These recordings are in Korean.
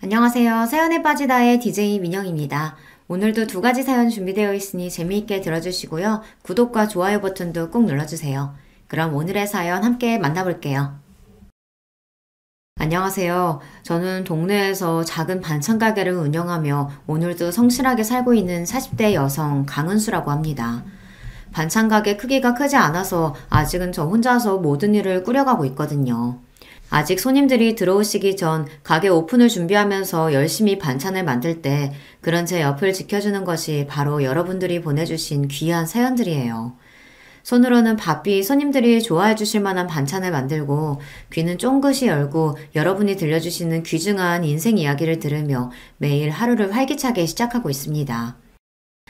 안녕하세요. 사연에 빠지다의 DJ 민영입니다. 오늘도 두 가지 사연 준비되어 있으니 재미있게 들어주시고요. 구독과 좋아요 버튼도 꼭 눌러주세요. 그럼 오늘의 사연 함께 만나볼게요. 안녕하세요. 저는 동네에서 작은 반찬 가게를 운영하며 오늘도 성실하게 살고 있는 40대 여성 강은수라고 합니다. 반찬 가게 크기가 크지 않아서 아직은 저 혼자서 모든 일을 꾸려가고 있거든요. 아직 손님들이 들어오시기 전 가게 오픈을 준비하면서 열심히 반찬을 만들 때 그런 제 옆을 지켜주는 것이 바로 여러분들이 보내주신 귀한 사연들이에요. 손으로는 바삐 손님들이 좋아해 주실 만한 반찬을 만들고 귀는 쫑긋이 열고 여러분이 들려주시는 귀중한 인생 이야기를 들으며 매일 하루를 활기차게 시작하고 있습니다.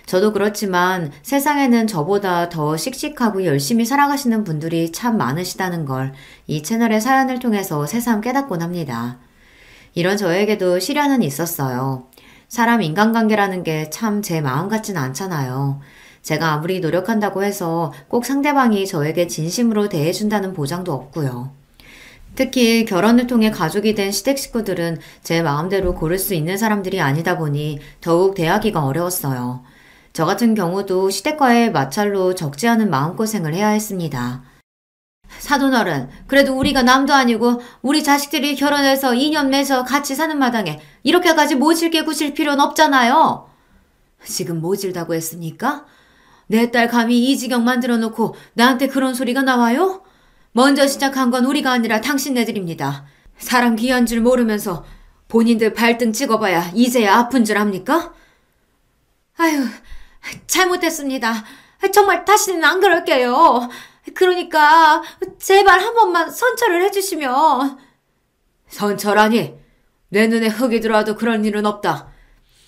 저도 그렇지만 세상에는 저보다 더 씩씩하고 열심히 살아가시는 분들이 참 많으시다는 걸 이 채널의 사연을 통해서 새삼 깨닫곤 합니다. 이런 저에게도 시련은 있었어요. 사람 인간관계라는 게 참 제 마음 같진 않잖아요. 제가 아무리 노력한다고 해서 꼭 상대방이 저에게 진심으로 대해준다는 보장도 없고요. 특히 결혼을 통해 가족이 된 시댁 식구들은 제 마음대로 고를 수 있는 사람들이 아니다 보니 더욱 대하기가 어려웠어요. 저 같은 경우도 시댁과의 마찰로 적지 않은 마음고생을 해야 했습니다. 사돈어른, 그래도 우리가 남도 아니고 우리 자식들이 결혼해서 인연 맺어 같이 사는 마당에 이렇게까지 모질게 구실 필요는 없잖아요. 지금 모질다고 했습니까? 내 딸 감히 이 지경 만들어 놓고 나한테 그런 소리가 나와요? 먼저 시작한 건 우리가 아니라 당신네들입니다. 사람 귀한 줄 모르면서 본인들 발등 찍어봐야 이제야 아픈 줄 압니까? 아유, 잘못했습니다. 정말 다시는 안 그럴게요. 그러니까 제발 한 번만 선처를 해주시면. 선처라니? 내 눈에 흙이 들어와도 그런 일은 없다.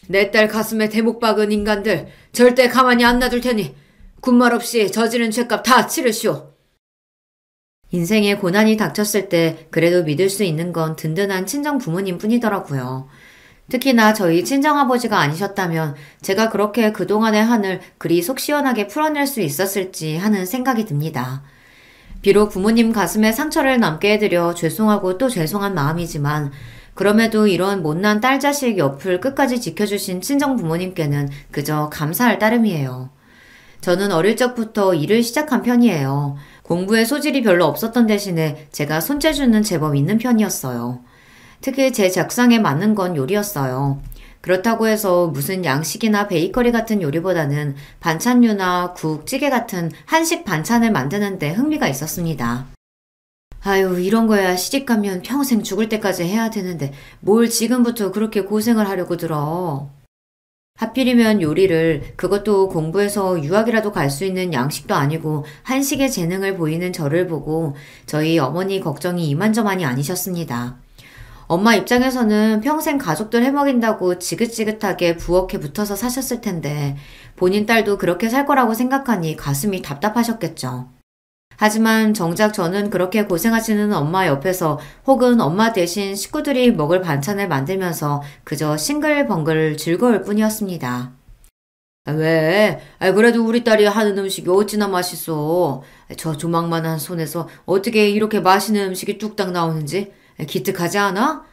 내 딸 가슴에 대목 박은 인간들 절대 가만히 안 놔둘 테니 군말 없이 저지른 죄값 다 치르시오. 인생에 고난이 닥쳤을 때 그래도 믿을 수 있는 건 든든한 친정 부모님 뿐이더라고요. 특히나 저희 친정아버지가 아니셨다면 제가 그렇게 그동안의 한을 그리 속 시원하게 풀어낼 수 있었을지 하는 생각이 듭니다. 비록 부모님 가슴에 상처를 남게 해드려 죄송하고 또 죄송한 마음이지만 그럼에도 이런 못난 딸 자식 옆을 끝까지 지켜주신 친정 부모님께는 그저 감사할 따름이에요. 저는 어릴 적부터 일을 시작한 편이에요. 공부에 소질이 별로 없었던 대신에 제가 손재주는 제법 있는 편이었어요. 특히 제 적성에 맞는 건 요리였어요. 그렇다고 해서 무슨 양식이나 베이커리 같은 요리보다는 반찬류나 국, 찌개 같은 한식 반찬을 만드는데 흥미가 있었습니다. 아유, 이런 거야 시집가면 평생 죽을 때까지 해야 되는데 뭘 지금부터 그렇게 고생을 하려고 들어. 하필이면 요리를, 그것도 공부해서 유학이라도 갈 수 있는 양식도 아니고 한식에 재능을 보이는 저를 보고 저희 어머니 걱정이 이만저만이 아니셨습니다. 엄마 입장에서는 평생 가족들 해먹인다고 지긋지긋하게 부엌에 붙어서 사셨을 텐데 본인 딸도 그렇게 살 거라고 생각하니 가슴이 답답하셨겠죠. 하지만 정작 저는 그렇게 고생하시는 엄마 옆에서 혹은 엄마 대신 식구들이 먹을 반찬을 만들면서 그저 싱글벙글 즐거울 뿐이었습니다. 왜? 그래도 우리 딸이 하는 음식이 어찌나 맛있어. 저 조망만한 손에서 어떻게 이렇게 맛있는 음식이 뚝딱 나오는지 기특하지 않아?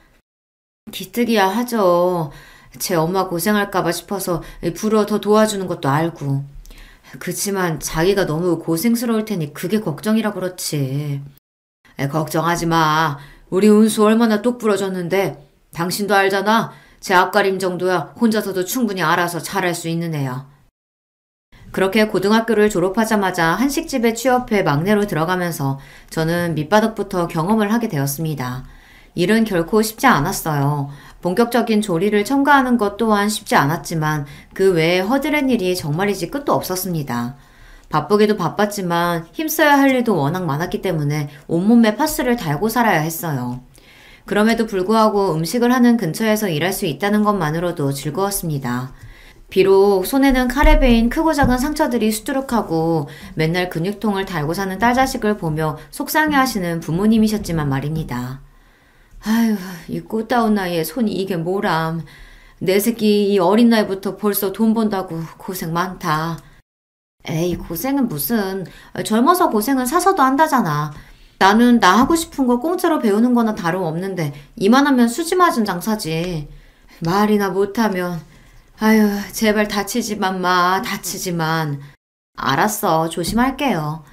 기특이야 하죠. 제 엄마 고생할까봐 싶어서 불어 더 도와주는 것도 알고. 그치만 자기가 너무 고생스러울 테니 그게 걱정이라 그렇지. 걱정하지 마. 우리 은수 얼마나 똑 부러졌는데. 당신도 알잖아. 제 앞가림 정도야 혼자서도 충분히 알아서 잘할 수 있는 애야. 그렇게 고등학교를 졸업하자마자 한식집에 취업해 막내로 들어가면서 저는 밑바닥부터 경험을 하게 되었습니다. 일은 결코 쉽지 않았어요. 본격적인 조리를 첨가하는 것 또한 쉽지 않았지만 그 외에 허드렛 일이 정말이지 끝도 없었습니다. 바쁘기도 바빴지만 힘써야 할 일도 워낙 많았기 때문에 온몸에 파스를 달고 살아야 했어요. 그럼에도 불구하고 음식을 하는 근처에서 일할 수 있다는 것만으로도 즐거웠습니다. 비록 손에는 칼에 베인 크고 작은 상처들이 수두룩하고 맨날 근육통을 달고 사는 딸 자식을 보며 속상해하시는 부모님이셨지만 말입니다. 아유, 이 꽃다운 나이에 손이 이게 뭐람. 내 새끼 이 어린 나이부터 벌써 돈 번다고 고생 많다. 에이, 고생은 무슨. 젊어서 고생은 사서도 한다잖아. 나는 나 하고 싶은 거 공짜로 배우는 거나 다름없는데 이만하면 수지 맞은 장사지. 말이나 못하면 아유 제발 다치지만 마 다치지만. 알았어 조심할게요.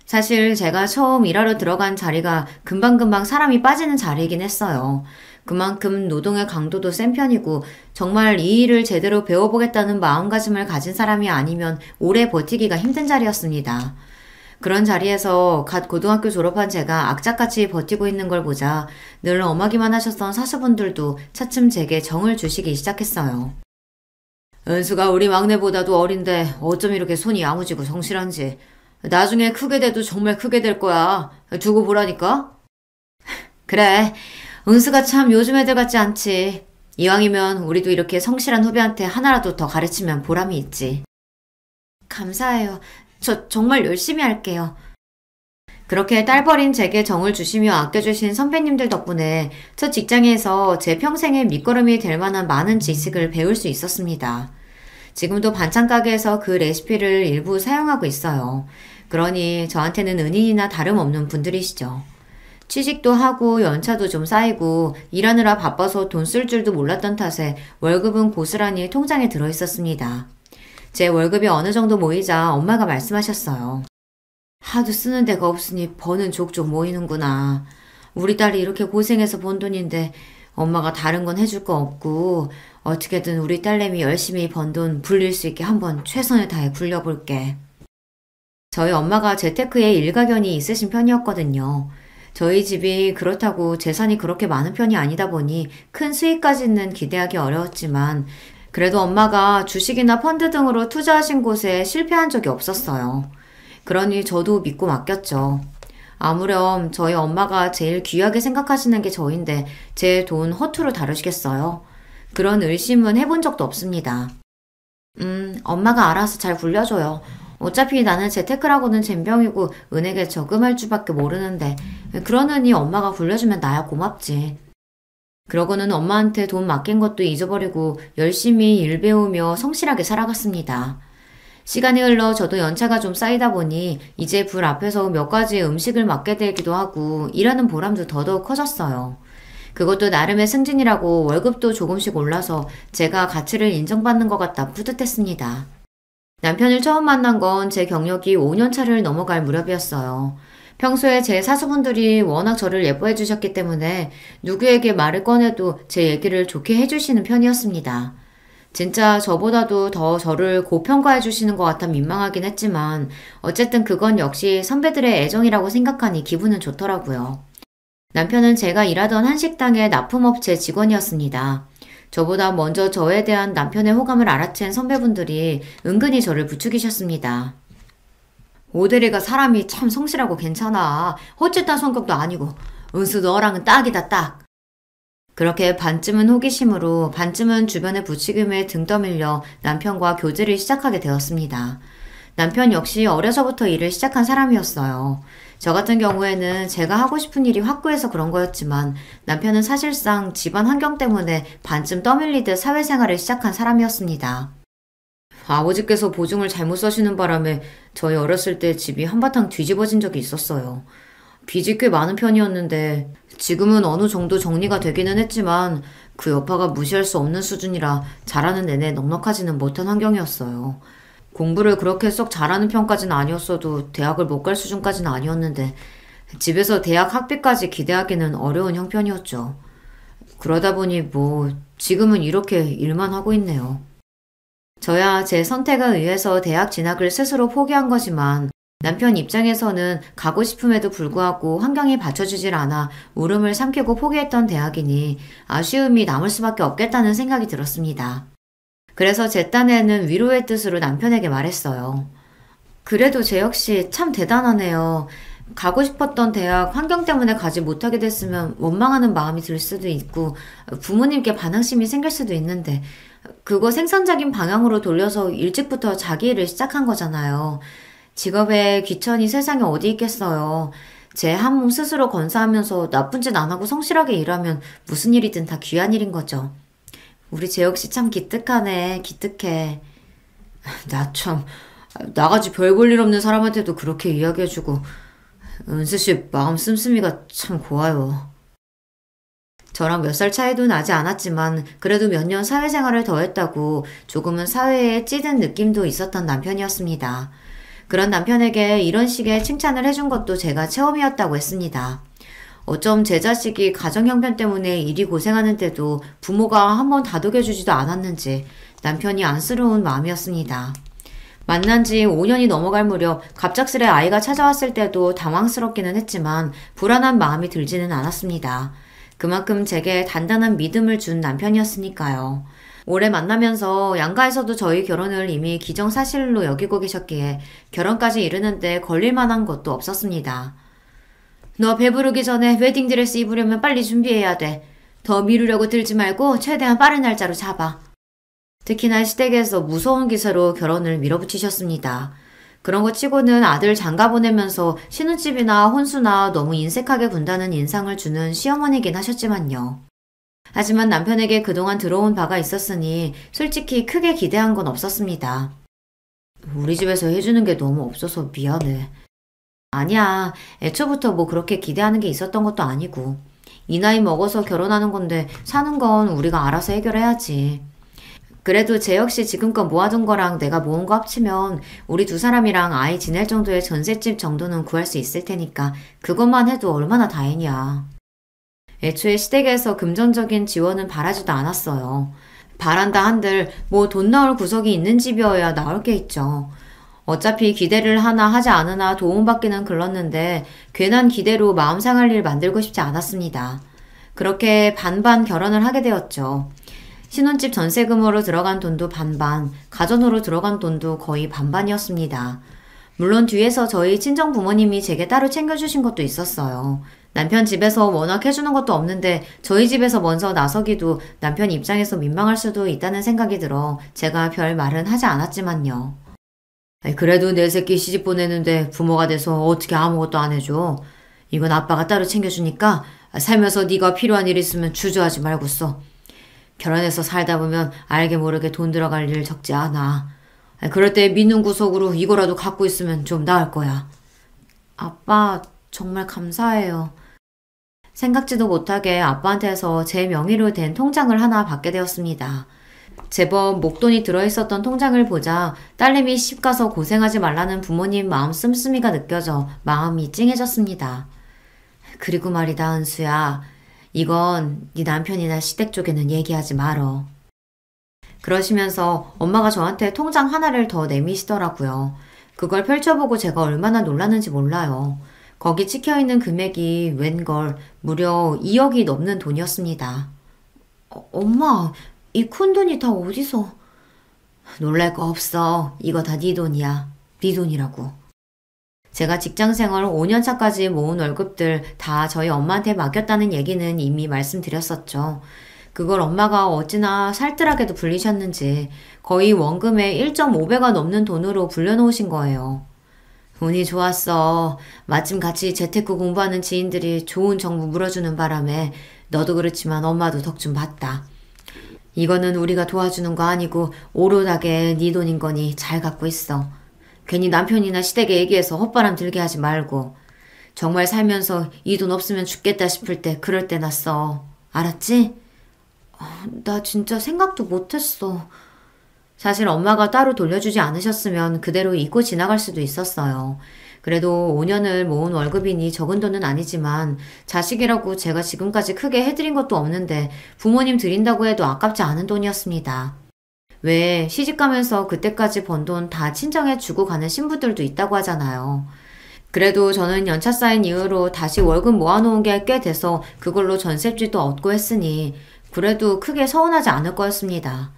사실 제가 처음 일하러 들어간 자리가 금방금방 사람이 빠지는 자리이긴 했어요. 그만큼 노동의 강도도 센 편이고 정말 이 일을 제대로 배워보겠다는 마음가짐을 가진 사람이 아니면 오래 버티기가 힘든 자리였습니다. 그런 자리에서 갓 고등학교 졸업한 제가 악착같이 버티고 있는 걸 보자 늘 엄하기만 하셨던 사수분들도 차츰 제게 정을 주시기 시작했어요. 은수가 우리 막내보다도 어린데 어쩜 이렇게 손이 야무지고 성실한지. 나중에 크게 돼도 정말 크게 될 거야. 두고 보라니까. 그래. 은수가 참 요즘 애들 같지 않지. 이왕이면 우리도 이렇게 성실한 후배한테 하나라도 더 가르치면 보람이 있지. 감사해요. 저 정말 열심히 할게요. 그렇게 딸버린 제게 정을 주시며 아껴주신 선배님들 덕분에 첫 직장에서 제 평생의 밑거름이 될 만한 많은 지식을 배울 수 있었습니다. 지금도 반찬 가게에서 그 레시피를 일부 사용하고 있어요. 그러니 저한테는 은인이나 다름없는 분들이시죠. 취직도 하고 연차도 좀 쌓이고 일하느라 바빠서 돈 쓸 줄도 몰랐던 탓에 월급은 고스란히 통장에 들어 있었습니다. 제 월급이 어느 정도 모이자 엄마가 말씀하셨어요. 하도 쓰는 데가 없으니 버는 족족 모이는구나. 우리 딸이 이렇게 고생해서 번 돈인데 엄마가 다른 건 해줄 거 없고 어떻게든 우리 딸내미 열심히 번 돈 불릴 수 있게 한번 최선을 다해 굴려볼게. 저희 엄마가 재테크에 일가견이 있으신 편이었거든요. 저희 집이 그렇다고 재산이 그렇게 많은 편이 아니다 보니 큰 수익까지는 기대하기 어려웠지만 그래도 엄마가 주식이나 펀드 등으로 투자하신 곳에 실패한 적이 없었어요. 그러니 저도 믿고 맡겼죠. 아무렴 저희 엄마가 제일 귀하게 생각하시는 게 저인데 제 돈 허투루 다루시겠어요? 그런 의심은 해본 적도 없습니다. 엄마가 알아서 잘 굴려줘요. 어차피 나는 재테크라고는 젬병이고 은행에 저금할 줄밖에 모르는데 그러느니 엄마가 굴려주면 나야 고맙지. 그러고는 엄마한테 돈 맡긴 것도 잊어버리고 열심히 일 배우며 성실하게 살아갔습니다. 시간이 흘러 저도 연차가 좀 쌓이다 보니 이제 불 앞에서 몇 가지 음식을 맡게 되기도 하고 일하는 보람도 더더욱 커졌어요. 그것도 나름의 승진이라고 월급도 조금씩 올라서 제가 가치를 인정받는 것 같다 뿌듯했습니다. 남편을 처음 만난 건 제 경력이 5년차를 넘어갈 무렵이었어요. 평소에 제 사수분들이 워낙 저를 예뻐해 주셨기 때문에 누구에게 말을 꺼내도 제 얘기를 좋게 해주시는 편이었습니다. 진짜 저보다도 더 저를 고평가해 주시는 것 같아 민망하긴 했지만 어쨌든 그건 역시 선배들의 애정이라고 생각하니 기분은 좋더라고요. 남편은 제가 일하던 한식당의 납품업체 직원이었습니다. 저보다 먼저 저에 대한 남편의 호감을 알아챈 선배분들이 은근히 저를 부추기셨습니다. 오대리가 사람이 참 성실하고 괜찮아. 헛짓한 성격도 아니고 은수 너랑은 딱이다 딱. 그렇게 반쯤은 호기심으로 반쯤은 주변의 부추김에 등 떠밀려 남편과 교제를 시작하게 되었습니다. 남편 역시 어려서부터 일을 시작한 사람이었어요. 저 같은 경우에는 제가 하고 싶은 일이 확고해서 그런 거였지만 남편은 사실상 집안 환경 때문에 반쯤 떠밀리듯 사회생활을 시작한 사람이었습니다. 아버지께서 보증을 잘못 써시는 바람에 저희 어렸을 때 집이 한바탕 뒤집어진 적이 있었어요. 빚이 꽤 많은 편이었는데 지금은 어느 정도 정리가 되기는 했지만 그 여파가 무시할 수 없는 수준이라 자라는 내내 넉넉하지는 못한 환경이었어요. 공부를 그렇게 썩 잘하는 편까지는 아니었어도 대학을 못 갈 수준까지는 아니었는데 집에서 대학 학비까지 기대하기는 어려운 형편이었죠. 그러다 보니 지금은 이렇게 일만 하고 있네요. 저야 제 선택에 의해서 대학 진학을 스스로 포기한 거지만 남편 입장에서는 가고 싶음에도 불구하고 환경이 받쳐주질 않아 울음을 삼키고 포기했던 대학이니 아쉬움이 남을 수밖에 없겠다는 생각이 들었습니다. 그래서 제 딴에는 위로의 뜻으로 남편에게 말했어요. 그래도 제 역시 참 대단하네요. 가고 싶었던 대학 환경 때문에 가지 못하게 됐으면 원망하는 마음이 들 수도 있고 부모님께 반항심이 생길 수도 있는데 그거 생산적인 방향으로 돌려서 일찍부터 자기 일을 시작한 거잖아요. 직업에 귀천이 세상에 어디 있겠어요. 제 한 몸 스스로 건사하면서 나쁜 짓 안 하고 성실하게 일하면 무슨 일이든 다 귀한 일인 거죠. 우리 재혁씨 참 기특하네. 기특해. 나 참 나같이 별 볼 일 없는 사람한테도 그렇게 이야기해주고 은수씨 마음 씀씀이가 참 고와요. 저랑 몇 살 차이도 나지 않았지만 그래도 몇 년 사회생활을 더 했다고 조금은 사회에 찌든 느낌도 있었던 남편이었습니다. 그런 남편에게 이런 식의 칭찬을 해준 것도 제가 처음이었다고 했습니다. 어쩜 제 자식이 가정형편 때문에 이리 고생하는데도 부모가 한번 다독여주지도 않았는지 남편이 안쓰러운 마음이었습니다. 만난 지 5년이 넘어갈 무렵 갑작스레 아이가 찾아왔을 때도 당황스럽기는 했지만 불안한 마음이 들지는 않았습니다. 그만큼 제게 단단한 믿음을 준 남편이었으니까요. 오래 만나면서 양가에서도 저희 결혼을 이미 기정사실로 여기고 계셨기에 결혼까지 이르는데 걸릴 만한 것도 없었습니다. 너 배부르기 전에 웨딩드레스 입으려면 빨리 준비해야 돼. 더 미루려고 들지 말고 최대한 빠른 날짜로 잡아. 특히나 시댁에서 무서운 기세로 결혼을 밀어붙이셨습니다. 그런 거 치고는 아들 장가 보내면서 신혼집이나 혼수나 너무 인색하게 군다는 인상을 주는 시어머니긴 하셨지만요. 하지만 남편에게 그동안 들어온 바가 있었으니 솔직히 크게 기대한 건 없었습니다. 우리 집에서 해주는 게 너무 없어서 미안해. 아니야. 애초부터 뭐 그렇게 기대하는 게 있었던 것도 아니고. 이 나이 먹어서 결혼하는 건데 사는 건 우리가 알아서 해결해야지. 그래도 쟤 역시 지금껏 모아둔 거랑 내가 모은 거 합치면 우리 두 사람이랑 아이 지낼 정도의 전셋집 정도는 구할 수 있을 테니까 그것만 해도 얼마나 다행이야. 애초에 시댁에서 금전적인 지원은 바라지도 않았어요. 바란다 한들 뭐 돈 나올 구석이 있는 집이어야 나올 게 있죠. 어차피 기대를 하나 하지 않으나 도움받기는 글렀는데 괜한 기대로 마음 상할 일 만들고 싶지 않았습니다. 그렇게 반반 결혼을 하게 되었죠. 신혼집 전세금으로 들어간 돈도 반반, 가전으로 들어간 돈도 거의 반반이었습니다. 물론 뒤에서 저희 친정 부모님이 제게 따로 챙겨주신 것도 있었어요. 남편 집에서 워낙 해주는 것도 없는데 저희 집에서 먼저 나서기도 남편 입장에서 민망할 수도 있다는 생각이 들어 제가 별 말은 하지 않았지만요. 그래도 내 새끼 시집 보내는데 부모가 돼서 어떻게 아무것도 안 해줘. 이건 아빠가 따로 챙겨주니까 살면서 네가 필요한 일 있으면 주저하지 말고 써. 결혼해서 살다 보면 알게 모르게 돈 들어갈 일 적지 않아. 그럴 때 믿는 구석으로 이거라도 갖고 있으면 좀 나을 거야. 아빠 정말 감사해요. 생각지도 못하게 아빠한테서 제 명의로 된 통장을 하나 받게 되었습니다. 제법 목돈이 들어있었던 통장을 보자 딸내미 시집가서 고생하지 말라는 부모님 마음 씀씀이가 느껴져 마음이 찡해졌습니다. 그리고 말이다 은수야. 이건 네 남편이나 시댁 쪽에는 얘기하지 말어. 그러시면서 엄마가 저한테 통장 하나를 더 내미시더라고요. 그걸 펼쳐보고 제가 얼마나 놀랐는지 몰라요. 거기 찍혀있는 금액이 웬걸 무려 2억이 넘는 돈이었습니다. 엄마, 이 큰 돈이 다 어디서? 놀랄 거 없어. 이거 다 네 돈이야. 네 돈이라고. 제가 직장생활 5년차까지 모은 월급들 다 저희 엄마한테 맡겼다는 얘기는 이미 말씀드렸었죠. 그걸 엄마가 어찌나 살뜰하게도 불리셨는지 거의 원금의 1.5배가 넘는 돈으로 불려놓으신 거예요. 운이 좋았어. 마침 같이 재테크 공부하는 지인들이 좋은 정보 물어주는 바람에 너도 그렇지만 엄마도 덕 좀 봤다. 이거는 우리가 도와주는 거 아니고 오롯하게 네 돈인 거니 잘 갖고 있어. 괜히 남편이나 시댁에 얘기해서 헛바람 들게 하지 말고. 정말 살면서 이 돈 없으면 죽겠다 싶을 때 그럴 때나 써. 알았지? 나 진짜 생각도 못했어. 사실 엄마가 따로 돌려주지 않으셨으면 그대로 잊고 지나갈 수도 있었어요. 그래도 5년을 모은 월급이니 적은 돈은 아니지만 자식이라고 제가 지금까지 크게 해드린 것도 없는데 부모님 드린다고 해도 아깝지 않은 돈이었습니다. 왜 시집가면서 그때까지 번 돈 다 친정에 주고 가는 신부들도 있다고 하잖아요. 그래도 저는 연차 쌓인 이후로 다시 월급 모아놓은 게 꽤 돼서 그걸로 전셋집도 얻고 했으니 그래도 크게 서운하지 않을 거였습니다.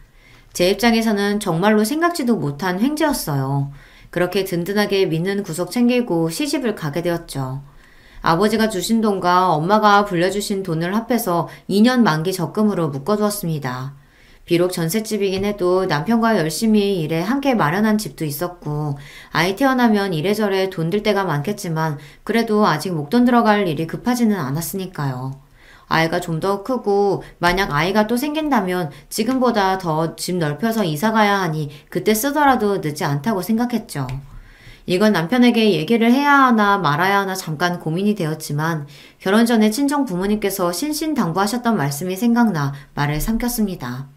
제 입장에서는 정말로 생각지도 못한 횡재였어요. 그렇게 든든하게 믿는 구석 챙기고 시집을 가게 되었죠. 아버지가 주신 돈과 엄마가 불려주신 돈을 합해서 2년 만기 적금으로 묶어두었습니다. 비록 전셋집이긴 해도 남편과 열심히 일해 함께 마련한 집도 있었고 아이 태어나면 이래저래 돈 들 때가 많겠지만 그래도 아직 목돈 들어갈 일이 급하지는 않았으니까요. 아이가 좀 더 크고 만약 아이가 또 생긴다면 지금보다 더 집 넓혀서 이사 가야 하니 그때 쓰더라도 늦지 않다고 생각했죠. 이건 남편에게 얘기를 해야 하나 말아야 하나 잠깐 고민이 되었지만 결혼 전에 친정 부모님께서 신신당부하셨던 말씀이 생각나 말을 삼켰습니다.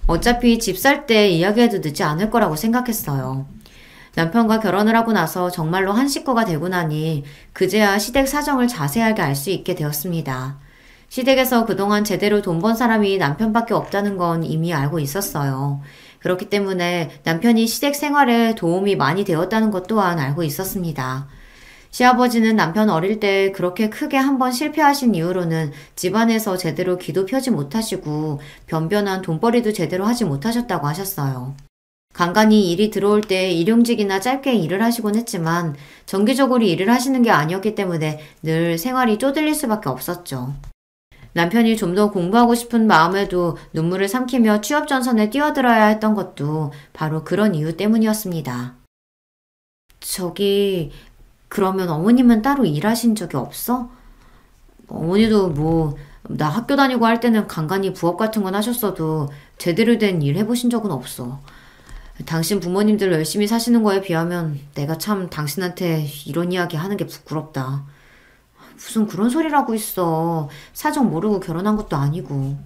어차피 집 살 때 이야기해도 늦지 않을 거라고 생각했어요. 남편과 결혼을 하고 나서 정말로 한 식구가 되고 나니 그제야 시댁 사정을 자세하게 알 수 있게 되었습니다. 시댁에서 그동안 제대로 돈 번 사람이 남편밖에 없다는 건 이미 알고 있었어요. 그렇기 때문에 남편이 시댁 생활에 도움이 많이 되었다는 것 또한 알고 있었습니다. 시아버지는 남편 어릴 때 그렇게 크게 한번 실패하신 이후로는 집안에서 제대로 기도 펴지 못하시고 변변한 돈벌이도 제대로 하지 못하셨다고 하셨어요. 간간히 일이 들어올 때 일용직이나 짧게 일을 하시곤 했지만 정기적으로 일을 하시는 게 아니었기 때문에 늘 생활이 쪼들릴 수밖에 없었죠. 남편이 좀 더 공부하고 싶은 마음에도 눈물을 삼키며 취업 전선에 뛰어들어야 했던 것도 바로 그런 이유 때문이었습니다. 그러면 어머님은 따로 일하신 적이 없어? 어머니도 나 학교 다니고 할 때는 간간히 부업 같은 건 하셨어도 제대로 된 일 해보신 적은 없어. 당신 부모님들 열심히 사시는 거에 비하면 내가 참 당신한테 이런 이야기 하는 게 부끄럽다. 무슨 그런 소리라고 있어. 사정 모르고 결혼한 것도 아니고.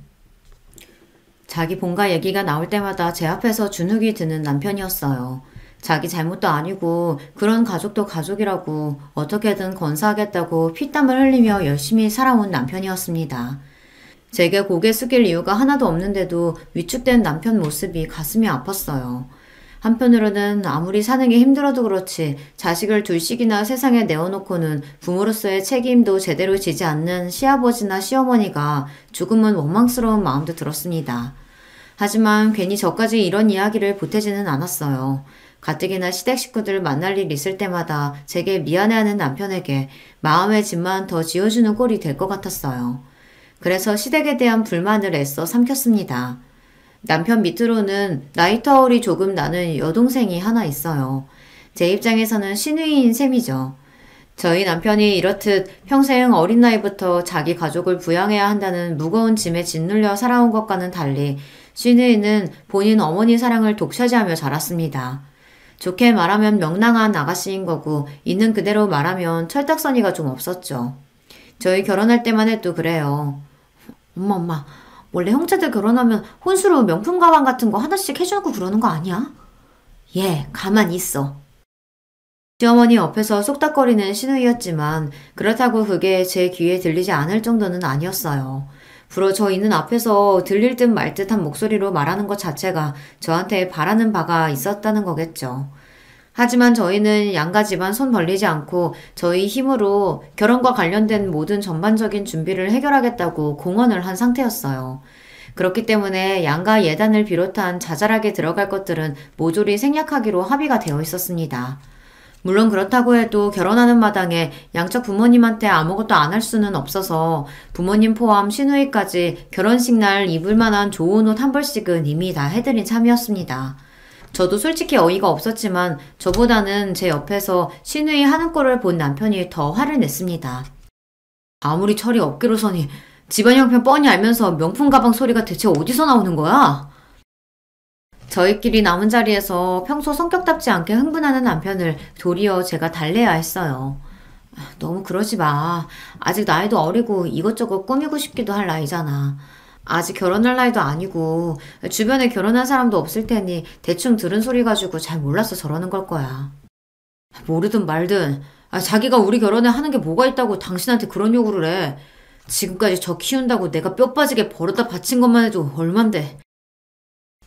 자기 본가 얘기가 나올 때마다 제 앞에서 주눅이 드는 남편이었어요. 자기 잘못도 아니고 그런 가족도 가족이라고 어떻게든 건사하겠다고 피땀을 흘리며 열심히 살아온 남편이었습니다. 제게 고개 숙일 이유가 하나도 없는데도 위축된 남편 모습이 가슴이 아팠어요. 한편으로는 아무리 사는 게 힘들어도 그렇지 자식을 둘씩이나 세상에 내어놓고는 부모로서의 책임도 제대로 지지 않는 시아버지나 시어머니가 조금은 원망스러운 마음도 들었습니다. 하지만 괜히 저까지 이런 이야기를 보태지는 않았어요. 가뜩이나 시댁 식구들 만날 일 있을 때마다 제게 미안해하는 남편에게 마음의 짐만 더 지어주는 꼴이 될 것 같았어요. 그래서 시댁에 대한 불만을 애써 삼켰습니다. 남편 밑으로는 나이 터울이 조금 나는 여동생이 하나 있어요. 제 입장에서는 시누이인 셈이죠. 저희 남편이 이렇듯 평생 어린 나이부터 자기 가족을 부양해야 한다는 무거운 짐에 짓눌려 살아온 것과는 달리 시누이는 본인 어머니 사랑을 독차지하며 자랐습니다. 좋게 말하면 명랑한 아가씨인 거고 있는 그대로 말하면 철딱서니가 좀 없었죠. 저희 결혼할 때만 해도 그래요. 엄마. 원래 형제들 결혼하면 혼수로 명품 가방 같은 거 하나씩 해주고 그러는 거 아니야? 가만히 있어. 시어머니 옆에서 쏙닥거리는 시누이였지만 그렇다고 그게 제 귀에 들리지 않을 정도는 아니었어요. 불어 저 있는 앞에서 들릴 듯 말 듯한 목소리로 말하는 것 자체가 저한테 바라는 바가 있었다는 거겠죠. 하지만 저희는 양가 집안 손 벌리지 않고 저희 힘으로 결혼과 관련된 모든 전반적인 준비를 해결하겠다고 공언을 한 상태였어요. 그렇기 때문에 양가 예단을 비롯한 자잘하게 들어갈 것들은 모조리 생략하기로 합의가 되어 있었습니다. 물론 그렇다고 해도 결혼하는 마당에 양쪽 부모님한테 아무것도 안 할 수는 없어서 부모님 포함 시누이까지 결혼식 날 입을 만한 좋은 옷 한 벌씩은 이미 다 해드린 참이었습니다. 저도 솔직히 어이가 없었지만 저보다는 제 옆에서 시누이 하는 꼴을 본 남편이 더 화를 냈습니다. 아무리 철이 없기로서니 집안 형편 뻔히 알면서 명품 가방 소리가 대체 어디서 나오는 거야? 저희끼리 남은 자리에서 평소 성격답지 않게 흥분하는 남편을 도리어 제가 달래야 했어요. 너무 그러지 마. 아직 나이도 어리고 이것저것 꾸미고 싶기도 할 나이잖아. 아직 결혼할 나이도 아니고 주변에 결혼한 사람도 없을 테니 대충 들은 소리 가지고 잘 몰라서 저러는 걸 거야. 모르든 말든 자기가 우리 결혼에 하는 게 뭐가 있다고 당신한테 그런 요구를 해. 지금까지 저 키운다고 내가 뼈 빠지게 벌어다 바친 것만 해도 얼만데.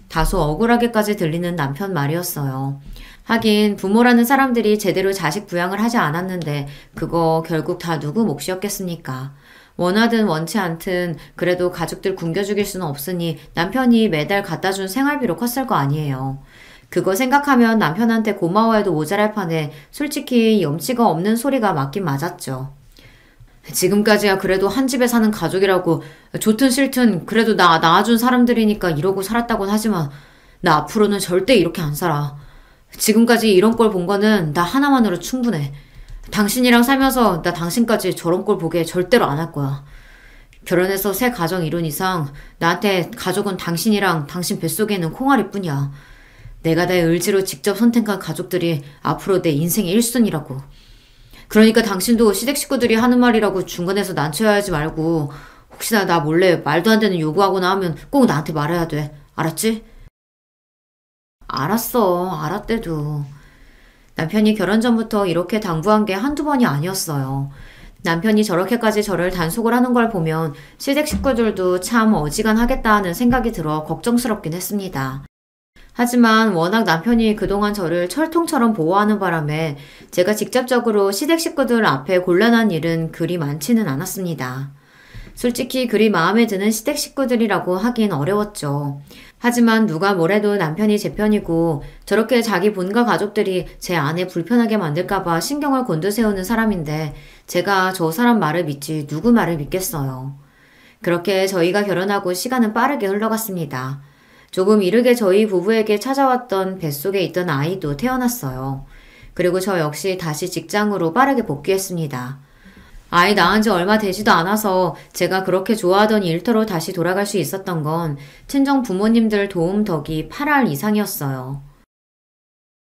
다소 억울하게까지 들리는 남편 말이었어요. 하긴 부모라는 사람들이 제대로 자식 부양을 하지 않았는데 그거 결국 다 누구 몫이었겠습니까? 원하든 원치 않든 그래도 가족들 굶겨 죽일 수는 없으니 남편이 매달 갖다 준 생활비로 컸을 거 아니에요. 그거 생각하면 남편한테 고마워해도 모자랄 판에 솔직히 염치가 없는 소리가 맞긴 맞았죠. 지금까지야 그래도 한 집에 사는 가족이라고 좋든 싫든 그래도 나 낳아준 사람들이니까 이러고 살았다곤 하지만 나 앞으로는 절대 이렇게 안 살아. 지금까지 이런 꼴 본 거는 나 하나만으로 충분해. 당신이랑 살면서 나 당신까지 저런 꼴 보게 절대로 안 할 거야. 결혼해서 새 가정 이룬 이상 나한테 가족은 당신이랑 당신 뱃속에 있는 콩알이뿐이야. 내가 내 의지로 직접 선택한 가족들이 앞으로 내 인생의 1순위라고. 그러니까 당신도 시댁 식구들이 하는 말이라고 중간에서 난처해하지 말고 혹시나 나 몰래 말도 안 되는 요구하거나 하면 꼭 나한테 말해야 돼. 알았지? 알았어. 알았대도. 남편이 결혼 전부터 이렇게 당부한 게 한두 번이 아니었어요. 남편이 저렇게까지 저를 단속을 하는 걸 보면 시댁 식구들도 참 어지간하겠다 하는 생각이 들어 걱정스럽긴 했습니다. 하지만 워낙 남편이 그동안 저를 철통처럼 보호하는 바람에 제가 직접적으로 시댁 식구들 앞에 곤란한 일은 그리 많지는 않았습니다. 솔직히 그리 마음에 드는 시댁 식구들이라고 하긴 어려웠죠. 하지만 누가 뭐래도 남편이 제 편이고 저렇게 자기 본가 가족들이 제 아내 불편하게 만들까봐 신경을 곤두세우는 사람인데 제가 저 사람 말을 믿지 누구 말을 믿겠어요. 그렇게 저희가 결혼하고 시간은 빠르게 흘러갔습니다. 조금 이르게 저희 부부에게 찾아왔던 뱃속에 있던 아이도 태어났어요. 그리고 저 역시 다시 직장으로 빠르게 복귀했습니다. 아이 낳은 지 얼마 되지도 않아서 제가 그렇게 좋아하던 일터로 다시 돌아갈 수 있었던 건 친정 부모님들 도움 덕이 8할 이상이었어요.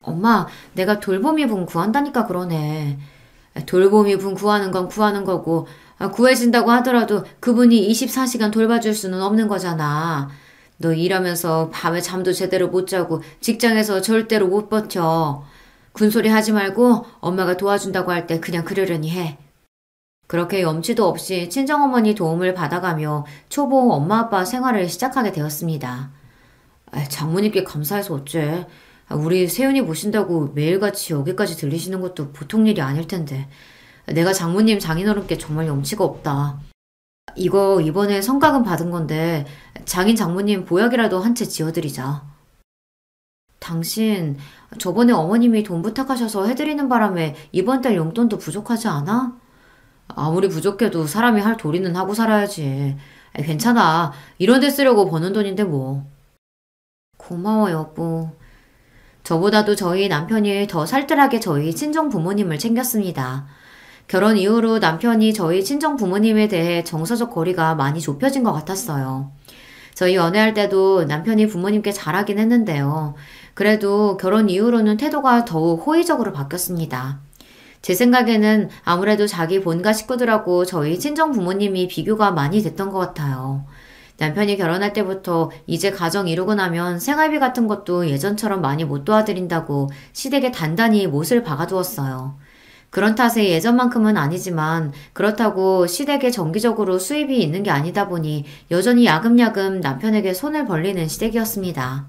엄마, 내가 돌보미 분 구한다니까 그러네. 돌보미 분 구하는 건 구하는 거고 구해진다고 하더라도 그분이 24시간 돌봐줄 수는 없는 거잖아. 너 일하면서 밤에 잠도 제대로 못 자고 직장에서 절대로 못 버텨. 군소리 하지 말고 엄마가 도와준다고 할 때 그냥 그러려니 해. 그렇게 염치도 없이 친정어머니 도움을 받아가며 초보 엄마 아빠 생활을 시작하게 되었습니다. 장모님께 감사해서 어째. 우리 세윤이 보신다고 매일같이 여기까지 들리시는 것도 보통 일이 아닐 텐데. 내가 장모님 장인어른께 정말 염치가 없다. 이거 이번에 성과금 받은 건데 장인 장모님 보약이라도 한 채 지어드리자. 당신 저번에 어머님이 돈 부탁하셔서 해드리는 바람에 이번 달 용돈도 부족하지 않아? 아무리 부족해도 사람이 할 도리는 하고 살아야지. 괜찮아. 이런 데 쓰려고 버는 돈인데 뭐. 고마워 여보. 저보다도 저희 남편이 더 살뜰하게 저희 친정 부모님을 챙겼습니다. 결혼 이후로 남편이 저희 친정 부모님에 대해 정서적 거리가 많이 좁혀진 것 같았어요. 저희 연애할 때도 남편이 부모님께 잘하긴 했는데요. 그래도 결혼 이후로는 태도가 더욱 호의적으로 바뀌었습니다. 제 생각에는 아무래도 자기 본가 식구들하고 저희 친정 부모님이 비교가 많이 됐던 것 같아요. 남편이 결혼할 때부터 이제 가정 이루고 나면 생활비 같은 것도 예전처럼 많이 못 도와드린다고 시댁에 단단히 못을 박아두었어요. 그런 탓에 예전만큼은 아니지만 그렇다고 시댁에 정기적으로 수입이 있는 게 아니다 보니 여전히 야금야금 남편에게 손을 벌리는 시댁이었습니다.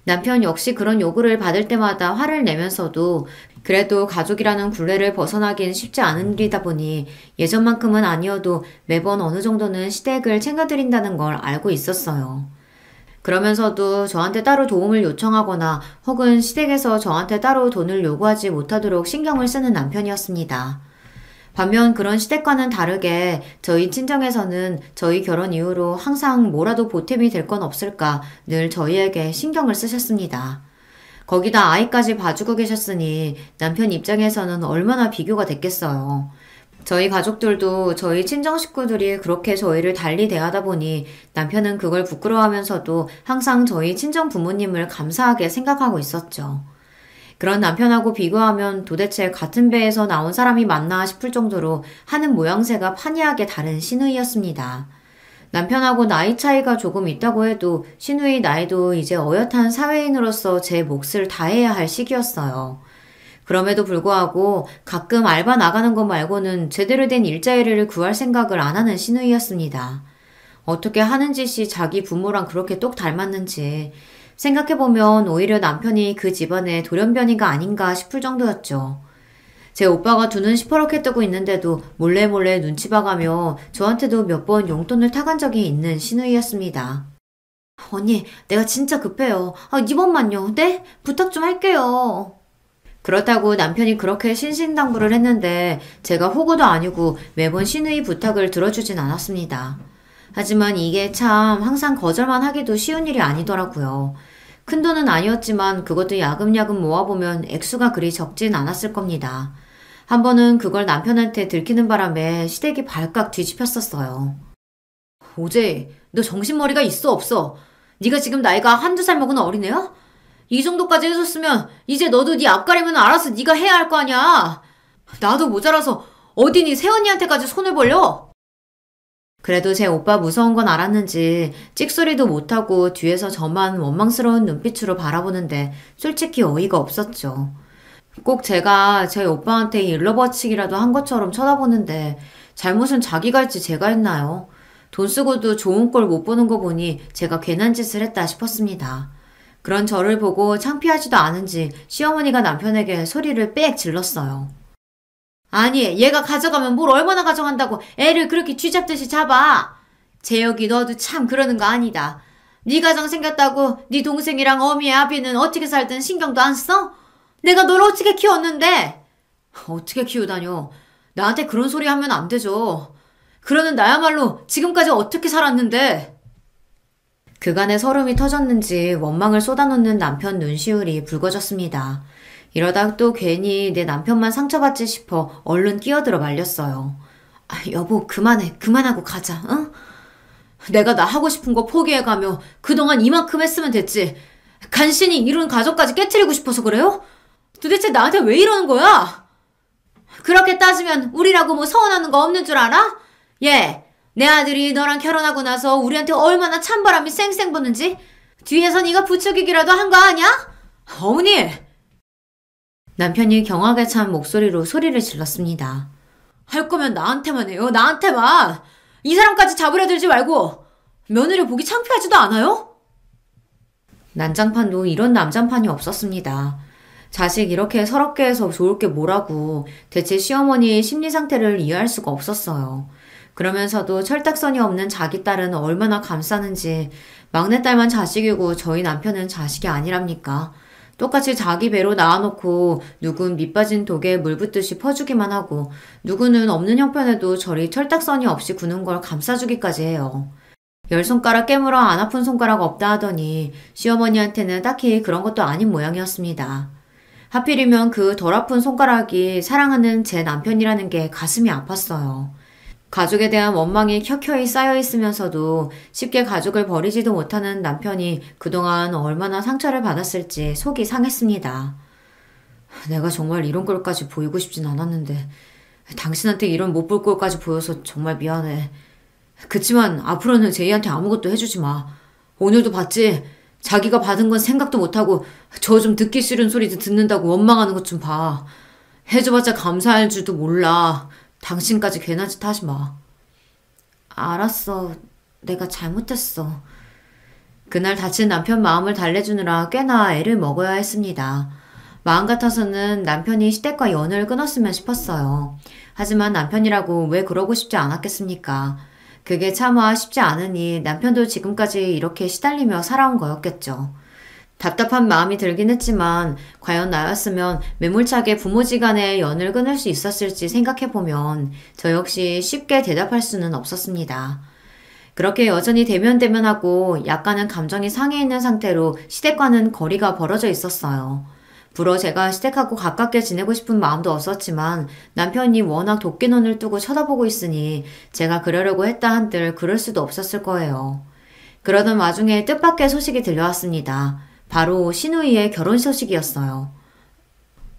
남편 역시 그런 요구를 받을 때마다 화를 내면서도 그래도 가족이라는 굴레를 벗어나긴 쉽지 않은 일이다 보니 예전만큼은 아니어도 매번 어느 정도는 시댁을 챙겨드린다는 걸 알고 있었어요. 그러면서도 저한테 따로 도움을 요청하거나 혹은 시댁에서 저한테 따로 돈을 요구하지 못하도록 신경을 쓰는 남편이었습니다. 반면 그런 시댁과는 다르게 저희 친정에서는 저희 결혼 이후로 항상 뭐라도 보탬이 될 건 없을까 늘 저희에게 신경을 쓰셨습니다. 거기다 아이까지 봐주고 계셨으니 남편 입장에서는 얼마나 비교가 됐겠어요. 저희 가족들도 저희 친정 식구들이 그렇게 저희를 달리 대하다 보니 남편은 그걸 부끄러워하면서도 항상 저희 친정 부모님을 감사하게 생각하고 있었죠. 그런 남편하고 비교하면 도대체 같은 배에서 나온 사람이 맞나 싶을 정도로 하는 모양새가 판이하게 다른 시누이였습니다. 남편하고 나이 차이가 조금 있다고 해도 시누이 나이도 이제 어엿한 사회인으로서 제 몫을 다해야 할 시기였어요. 그럼에도 불구하고 가끔 알바 나가는 것 말고는 제대로 된 일자리를 구할 생각을 안 하는 시누이였습니다. 어떻게 하는 짓이 자기 부모랑 그렇게 똑 닮았는지 생각해보면 오히려 남편이 그 집안의 돌연변이가 아닌가 싶을 정도였죠. 제 오빠가 두 눈 시퍼렇게 뜨고 있는데도 몰래 눈치 봐가며 저한테도 몇 번 용돈을 타간 적이 있는 시누이였습니다. 언니, 내가 진짜 급해요. 이번만요. 네? 부탁 좀 할게요. 그렇다고 남편이 그렇게 신신당부를 했는데 제가 호구도 아니고 매번 시누이 부탁을 들어주진 않았습니다. 하지만 이게 참 항상 거절만 하기도 쉬운 일이 아니더라고요. 큰돈은 아니었지만 그것도 야금야금 모아보면 액수가 그리 적진 않았을 겁니다. 한 번은 그걸 남편한테 들키는 바람에 시댁이 발칵 뒤집혔었어요. 오제, 너 정신머리가 있어 없어? 네가 지금 나이가 한두 살 먹은 어린애야? 이 정도까지 해줬으면 이제 너도 네 앞가림은 알아서 네가 해야 할 거 아니야. 나도 모자라서 어디 네 새언니한테까지 손을 벌려? 그래도 제 오빠 무서운 건 알았는지 찍소리도 못하고 뒤에서 저만 원망스러운 눈빛으로 바라보는데 솔직히 어이가 없었죠. 꼭 제가 제 오빠한테 일러바치기라도 한 것처럼 쳐다보는데 잘못은 자기가 했지 제가 했나요? 돈 쓰고도 좋은 꼴 못 보는 거 보니 제가 괜한 짓을 했다 싶었습니다. 그런 저를 보고 창피하지도 않은지 시어머니가 남편에게 소리를 빽 질렀어요. 아니, 얘가 가져가면 뭘 얼마나 가져간다고 애를 그렇게 쥐잡듯이 잡아. 재혁이 너도 참 그러는 거 아니다. 네 가정 생겼다고 네 동생이랑 어미의 아비는 어떻게 살든 신경도 안 써? 내가 널 어떻게 키웠는데? 어떻게 키우다뇨. 나한테 그런 소리 하면 안 되죠. 그러는 나야말로 지금까지 어떻게 살았는데. 그간의 서름이 터졌는지 원망을 쏟아놓는 남편 눈시울이 붉어졌습니다. 이러다 또 괜히 내 남편만 상처받지 싶어 얼른 끼어들어 말렸어요. 여보 그만해. 그만하고 가자. 응? 내가 나 하고 싶은 거 포기해가며 그동안 이만큼 했으면 됐지. 간신히 이룬 가족까지 깨트리고 싶어서 그래요? 도대체 나한테 왜 이러는 거야? 그렇게 따지면 우리라고 뭐 서운하는 거 없는 줄 알아? 예, 내 아들이 너랑 결혼하고 나서 우리한테 얼마나 찬바람이 쌩쌩 부는지 뒤에서 네가 부추기기라도 한 거 아니야? 어머니! 남편이 경악에 찬 목소리로 소리를 질렀습니다. 할 거면 나한테만 해요. 나한테만. 이 사람까지 잡으려 들지 말고. 며느리 보기 창피하지도 않아요? 난장판도 이런 남장판이 없었습니다. 자식 이렇게 서럽게 해서 좋을 게 뭐라고 대체 시어머니의 심리 상태를 이해할 수가 없었어요. 그러면서도 철딱선이 없는 자기 딸은 얼마나 감싸는지 막내딸만 자식이고 저희 남편은 자식이 아니랍니까? 똑같이 자기 배로 낳아놓고 누군 밑빠진 독에 물 붓듯이 퍼주기만 하고 누구는 없는 형편에도 저리 철딱선이 없이 구는 걸 감싸주기까지 해요. 10손가락 깨물어 안 아픈 손가락 없다 하더니 시어머니한테는 딱히 그런 것도 아닌 모양이었습니다. 하필이면 그 덜 아픈 손가락이 사랑하는 제 남편이라는 게 가슴이 아팠어요. 가족에 대한 원망이 켜켜이 쌓여 있으면서도 쉽게 가족을 버리지도 못하는 남편이 그동안 얼마나 상처를 받았을지 속이 상했습니다. 내가 정말 이런 꼴까지 보이고 싶진 않았는데 당신한테 이런 못 볼 꼴까지 보여서 정말 미안해. 그치만 앞으로는 제이한테 아무것도 해주지 마. 오늘도 봤지? 자기가 받은 건 생각도 못하고 저 좀 듣기 싫은 소리도 듣는다고 원망하는 것 좀 봐. 해줘봤자 감사할 줄도 몰라. 당신까지 괜한 짓 하지 마. 알았어. 내가 잘못했어. 그날 다친 남편 마음을 달래주느라 꽤나 애를 먹어야 했습니다. 마음 같아서는 남편이 시댁과 연을 끊었으면 싶었어요. 하지만 남편이라고 왜 그러고 싶지 않았겠습니까? 그게 차마 쉽지 않으니 남편도 지금까지 이렇게 시달리며 살아온 거였겠죠. 답답한 마음이 들긴 했지만 과연 나였으면 매몰차게 부모지간의 연을 끊을 수 있었을지 생각해보면 저 역시 쉽게 대답할 수는 없었습니다. 그렇게 여전히 대면대면하고 약간은 감정이 상해 있는 상태로 시댁과는 거리가 벌어져 있었어요. 불어 제가 시댁하고 가깝게 지내고 싶은 마음도 없었지만 남편이 워낙 도끼눈을 뜨고 쳐다보고 있으니 제가 그러려고 했다 한들 그럴 수도 없었을 거예요. 그러던 와중에 뜻밖의 소식이 들려왔습니다. 바로 시누이의 결혼 소식이었어요.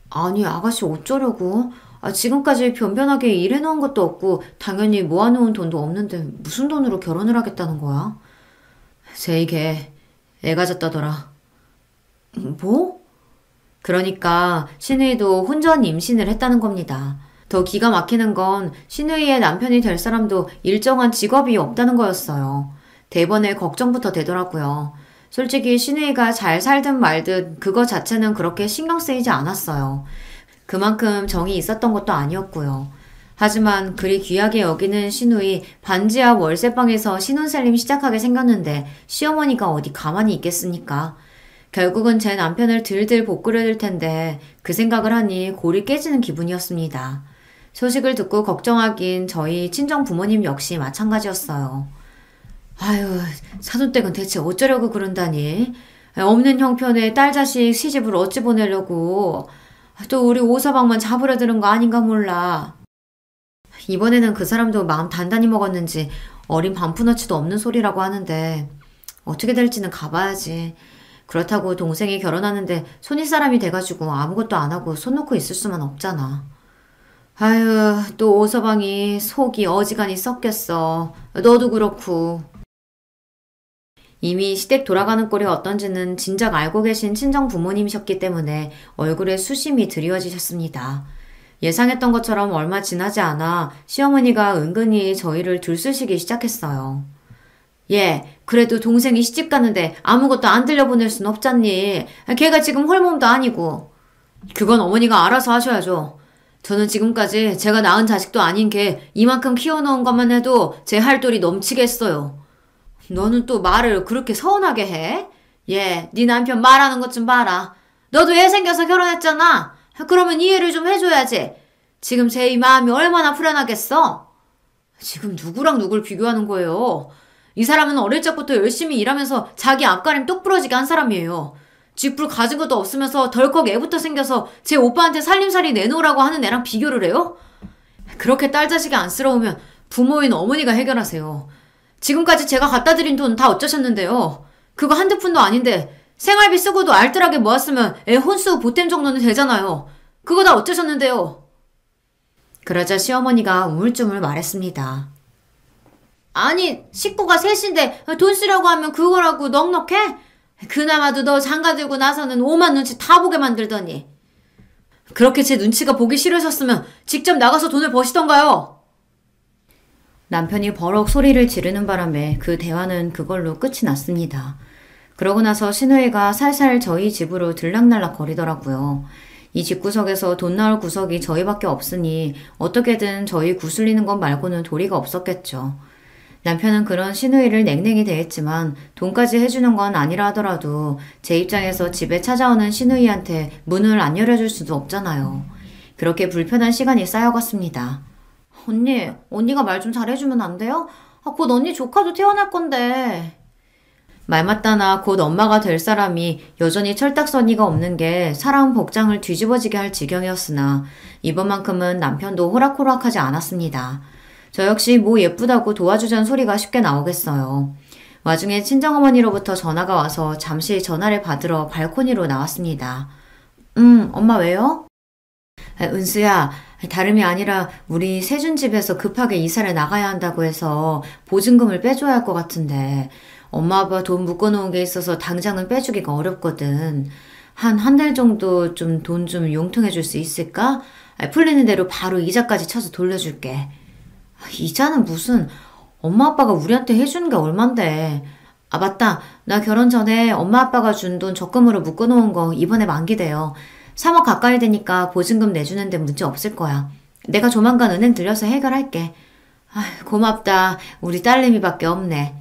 아니 아가씨 어쩌려고? 지금까지 변변하게 일해놓은 것도 없고 당연히 모아놓은 돈도 없는데 무슨 돈으로 결혼을 하겠다는 거야? 제이 걔 애 가졌다더라. 뭐? 그러니까 시누이도 혼전 임신을 했다는 겁니다. 더 기가 막히는 건 시누이의 남편이 될 사람도 일정한 직업이 없다는 거였어요. 대번에 걱정부터 되더라고요. 솔직히 시누이가 잘 살든 말든 그거 자체는 그렇게 신경 쓰이지 않았어요. 그만큼 정이 있었던 것도 아니었고요. 하지만 그리 귀하게 여기는 시누이 반지하 월세방에서 신혼살림 시작하게 생겼는데 시어머니가 어디 가만히 있겠습니까? 결국은 제 남편을 들들 볶으려들 텐데 그 생각을 하니 골이 깨지는 기분이었습니다. 소식을 듣고 걱정하긴 저희 친정 부모님 역시 마찬가지였어요. 아유, 사돈댁은 대체 어쩌려고 그런다니. 없는 형편에 딸 자식 시집을 어찌 보내려고. 또 우리 오서방만 잡으려 드는 거 아닌가 몰라. 이번에는 그 사람도 마음 단단히 먹었는지 어린 반푼어치도 없는 소리라고 하는데 어떻게 될지는 가봐야지. 그렇다고 동생이 결혼하는데 손윗사람이 돼가지고 아무것도 안 하고 손 놓고 있을 수만 없잖아. 아유, 또 오서방이 속이 어지간히 썩겠어. 너도 그렇고. 이미 시댁 돌아가는 꼴이 어떤지는 진작 알고 계신 친정 부모님이셨기 때문에 얼굴에 수심이 드리워지셨습니다. 예상했던 것처럼 얼마 지나지 않아 시어머니가 은근히 저희를 들쑤시기 시작했어요. 예, 그래도 동생이 시집 가는데 아무것도 안 들려보낼 순 없잖니. 걔가 지금 홀몸도 아니고. 그건 어머니가 알아서 하셔야죠. 저는 지금까지 제가 낳은 자식도 아닌 걔 이만큼 키워놓은 것만 해도 제 할 도리 넘치겠어요. 너는 또 말을 그렇게 서운하게 해? 예, 네 남편 말하는 것 좀 봐라. 너도 애 생겨서 결혼했잖아. 그러면 이해를 좀 해줘야지. 지금 제 이 마음이 얼마나 불안하겠어? 지금 누구랑 누굴 비교하는 거예요? 이 사람은 어릴 적부터 열심히 일하면서 자기 앞가림 똑 부러지게 한 사람이에요. 쥐뿔 가진 것도 없으면서 덜컥 애부터 생겨서 제 오빠한테 살림살이 내놓으라고 하는 애랑 비교를 해요? 그렇게 딸 자식이 안쓰러우면 부모인 어머니가 해결하세요. 지금까지 제가 갖다 드린 돈 다 어쩌셨는데요? 그거 한두 푼도 아닌데 생활비 쓰고도 알뜰하게 모았으면 애 혼수 보탬 정도는 되잖아요. 그거 다 어쩌셨는데요? 그러자 시어머니가 우물쭈물 말했습니다. 아니, 식구가 셋인데 돈 쓰려고 하면 그거라고 넉넉해? 그나마도 너 장가 들고 나서는 오만 눈치 다 보게 만들더니. 그렇게 제 눈치가 보기 싫으셨으면 직접 나가서 돈을 버시던가요? 남편이 버럭 소리를 지르는 바람에 그 대화는 그걸로 끝이 났습니다. 그러고 나서 시누이가 살살 저희 집으로 들락날락 거리더라고요. 이 집구석에서 돈 나올 구석이 저희밖에 없으니 어떻게든 저희 구슬리는 것 말고는 도리가 없었겠죠. 남편은 그런 시누이를 냉랭히 대했지만 돈까지 해주는 건 아니라 하더라도 제 입장에서 집에 찾아오는 시누이한테 문을 안 열어줄 수도 없잖아요. 그렇게 불편한 시간이 쌓여갔습니다. 언니가 말 좀 잘해주면 안 돼요? 곧 언니 조카도 태어날 건데. 말 맞다나 곧 엄마가 될 사람이 여전히 철딱서니가 없는 게 사람 복장을 뒤집어지게 할 지경이었으나 이번만큼은 남편도 호락호락하지 않았습니다. 저 역시 뭐 예쁘다고 도와주자는 소리가 쉽게 나오겠어요. 와중에 친정어머니로부터 전화가 와서 잠시 전화를 받으러 발코니로 나왔습니다. 엄마 왜요? 은수야, 다름이 아니라 우리 세준 집에서 급하게 이사를 나가야 한다고 해서 보증금을 빼줘야 할 것 같은데 엄마 아빠 돈 묶어놓은 게 있어서 당장은 빼주기가 어렵거든. 한 달 정도 좀 돈 좀 용통해 줄 수 있을까? 풀리는 대로 바로 이자까지 쳐서 돌려줄게. 이자는 무슨, 엄마 아빠가 우리한테 해주는 게 얼만데. 아 맞다, 나 결혼 전에 엄마 아빠가 준 돈 적금으로 묶어놓은 거 이번에 만기돼요. 3억 가까이 되니까 보증금 내주는데 문제 없을 거야. 내가 조만간 은행 들려서 해결할게. 고맙다. 우리 딸내미밖에 없네.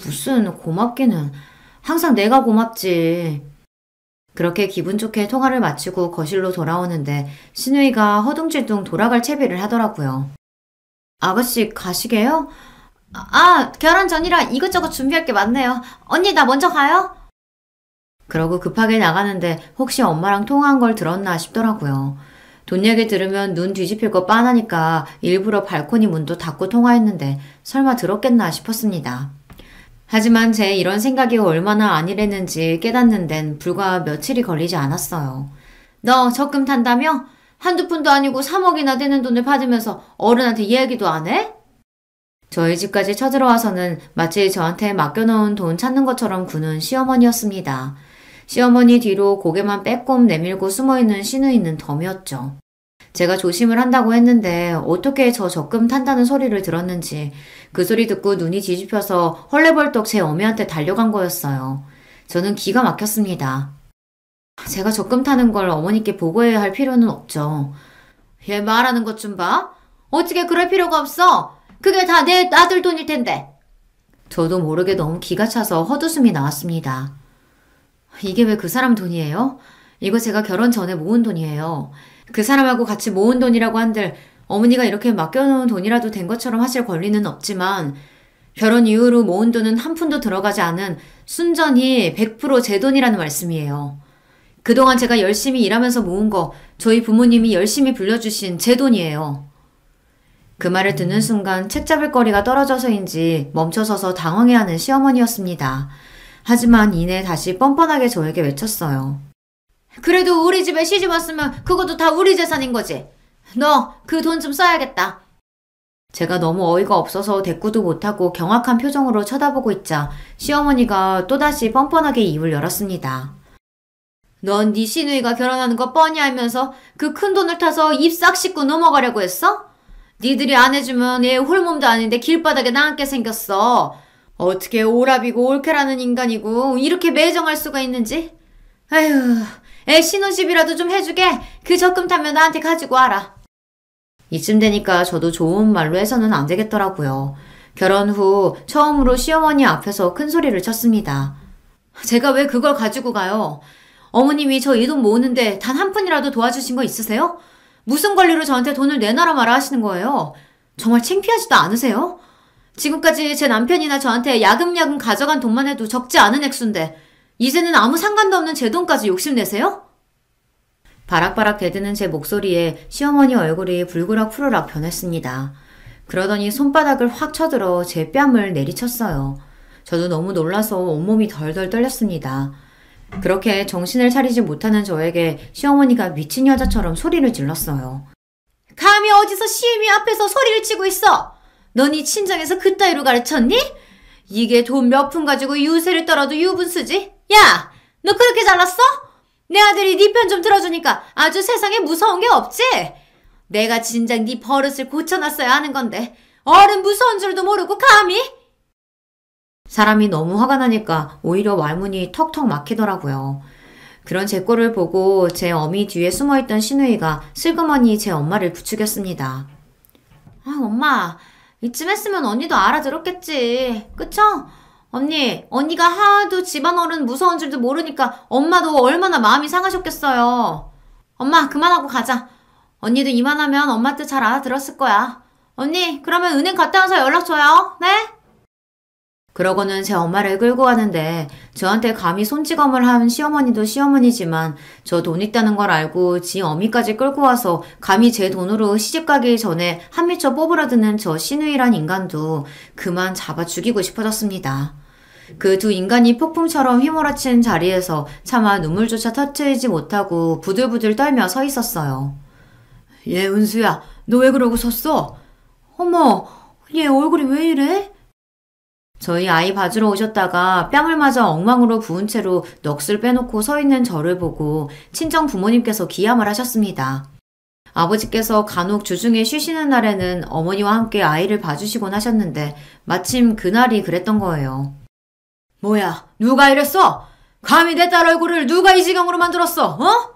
무슨 고맙기는. 항상 내가 고맙지. 그렇게 기분 좋게 통화를 마치고 거실로 돌아오는데 시누이가 허둥질둥 돌아갈 채비를 하더라고요. 아가씨 가시게요? 결혼 전이라 이것저것 준비할 게 많네요. 언니 나 먼저 가요? 그러고 급하게 나가는데 혹시 엄마랑 통화한 걸 들었나 싶더라고요. 돈 얘기 들으면 눈 뒤집힐 거 뻔하니까 일부러 발코니 문도 닫고 통화했는데 설마 들었겠나 싶었습니다. 하지만 제 이런 생각이 얼마나 아니랬는지 깨닫는 데는 불과 며칠이 걸리지 않았어요. 너 적금 탄다며? 한두 푼도 아니고 3억이나 되는 돈을 받으면서 어른한테 이야기도 안 해? 저희 집까지 쳐들어와서는 마치 저한테 맡겨놓은 돈 찾는 것처럼 구는 시어머니였습니다. 시어머니 뒤로 고개만 빼꼼 내밀고 숨어있는 시누이는 덤이었죠. 제가 조심을 한다고 했는데 어떻게 저 적금 탄다는 소리를 들었는지 그 소리 듣고 눈이 뒤집혀서 헐레벌떡 제 어미한테 달려간 거였어요. 저는 기가 막혔습니다. 제가 적금 타는 걸 어머니께 보고해야 할 필요는 없죠. 얘 말하는 것 좀 봐. 어떻게 그럴 필요가 없어. 그게 다 내 아들 돈일 텐데. 저도 모르게 너무 기가 차서 헛웃음이 나왔습니다. 이게 왜 그 사람 돈이에요? 이거 제가 결혼 전에 모은 돈이에요. 그 사람하고 같이 모은 돈이라고 한들 어머니가 이렇게 맡겨놓은 돈이라도 된 것처럼 하실 권리는 없지만 결혼 이후로 모은 돈은 한 푼도 들어가지 않은 순전히 100% 제 돈이라는 말씀이에요. 그동안 제가 열심히 일하면서 모은 거 저희 부모님이 열심히 불려주신 제 돈이에요. 그 말을 듣는 순간 책 잡을 거리가 떨어져서인지 멈춰서서 당황해하는 시어머니였습니다. 하지만 이내 다시 뻔뻔하게 저에게 외쳤어요. 그래도 우리 집에 시집 왔으면 그것도 다 우리 재산인 거지. 너 그 돈 좀 써야겠다. 제가 너무 어이가 없어서 대꾸도 못하고 경악한 표정으로 쳐다보고 있자 시어머니가 또다시 뻔뻔하게 입을 열었습니다. 넌 네 시누이가 결혼하는 거 뻔히 알면서 그 큰 돈을 타서 입 싹 씻고 넘어가려고 했어? 니들이 안 해주면 얘 홀몸도 아닌데 길바닥에 나앉게 생겼어. 어떻게 오랍이고 올케라는 인간이고 이렇게 매정할 수가 있는지? 아휴, 애 신혼집이라도 좀 해주게. 그 적금 타면 나한테 가지고 와라. 이쯤 되니까 저도 좋은 말로 해서는 안 되겠더라고요. 결혼 후 처음으로 시어머니 앞에서 큰 소리를 쳤습니다. 제가 왜 그걸 가지고 가요? 어머님이 저 이 돈 모으는데 단 한 푼이라도 도와주신 거 있으세요? 무슨 권리로 저한테 돈을 내놔라 마라 하시는 거예요? 정말 창피하지도 않으세요? 지금까지 제 남편이나 저한테 야금야금 가져간 돈만 해도 적지 않은 액수인데 이제는 아무 상관도 없는 제 돈까지 욕심내세요? 바락바락 대드는 제 목소리에 시어머니 얼굴이 불그락 푸르락 변했습니다. 그러더니 손바닥을 확 쳐들어 제 뺨을 내리쳤어요. 저도 너무 놀라서 온몸이 덜덜 떨렸습니다. 그렇게 정신을 차리지 못하는 저에게 시어머니가 미친 여자처럼 소리를 질렀어요. 감히 어디서 시애미 앞에서 소리를 치고 있어? 넌 이 친정에서 그따위로 가르쳤니? 이게 돈 몇 푼 가지고 유세를 떨어도 유분수지? 야! 너 그렇게 잘났어? 내 아들이 네 편 좀 들어주니까 아주 세상에 무서운 게 없지? 내가 진작 네 버릇을 고쳐놨어야 하는 건데 어른 무서운 줄도 모르고 감히? 사람이 너무 화가 나니까 오히려 말문이 턱턱 막히더라고요. 그런 제 꼴을 보고 제 어미 뒤에 숨어있던 시누이가 슬그머니 제 엄마를 부추겼습니다. 아, 엄마, 이쯤 했으면 언니도 알아들었겠지. 그쵸? 언니가 하도 집안 어른 무서운 줄도 모르니까 엄마도 얼마나 마음이 상하셨겠어요. 엄마, 그만하고 가자. 언니도 이만하면 엄마 뜻 잘 알아들었을 거야. 언니, 그러면 은행 갔다 와서 연락 줘요. 네? 그러고는 제 엄마를 끌고 가는데 저한테 감히 손찌검을 한 시어머니도 시어머니지만 저 돈 있다는 걸 알고 지 어미까지 끌고 와서 감히 제 돈으로 시집가기 전에 한 미쳐 뽑으려드는 저 시누이란 인간도 그만 잡아 죽이고 싶어졌습니다. 그 두 인간이 폭풍처럼 휘몰아친 자리에서 차마 눈물조차 터트리지 못하고 부들부들 떨며 서 있었어요. 얘 은수야, 너 왜 그러고 섰어? 어머, 얘 얼굴이 왜 이래? 저희 아이 봐주러 오셨다가 뺨을 맞아 엉망으로 부은 채로 넋을 빼놓고 서 있는 저를 보고 친정 부모님께서 기함을 하셨습니다. 아버지께서 간혹 주중에 쉬시는 날에는 어머니와 함께 아이를 봐주시곤 하셨는데 마침 그날이 그랬던 거예요. 뭐야, 누가 이랬어? 감히 내 딸 얼굴을 누가 이 지경으로 만들었어, 어?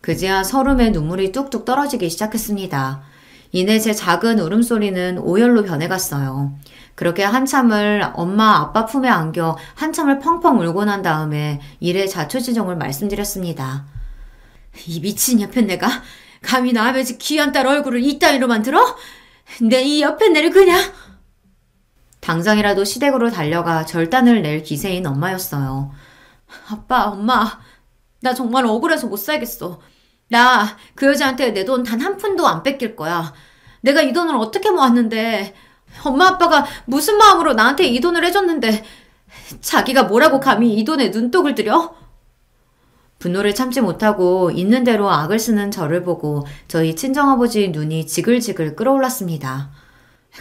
그제야 서름에 눈물이 뚝뚝 떨어지기 시작했습니다. 이내 제 작은 울음소리는 오열로 변해갔어요. 그렇게 한참을 엄마 아빠 품에 안겨 한참을 펑펑 울고 난 다음에 일의 자초지종을 말씀드렸습니다. 이 미친 여편네가 감히 나 아버지 귀한 딸 얼굴을 이따위로 만들어? 내 이 여편네를 그냥... 당장이라도 시댁으로 달려가 절단을 낼 기세인 엄마였어요. 아빠, 엄마, 나 정말 억울해서 못 살겠어. 나 그 여자한테 내 돈 단 한 푼도 안 뺏길 거야. 내가 이 돈을 어떻게 모았는데... 엄마 아빠가 무슨 마음으로 나한테 이 돈을 해줬는데 자기가 뭐라고 감히 이 돈에 눈독을 들여? 분노를 참지 못하고 있는 대로 악을 쓰는 저를 보고 저희 친정아버지 눈이 지글지글 끓어올랐습니다.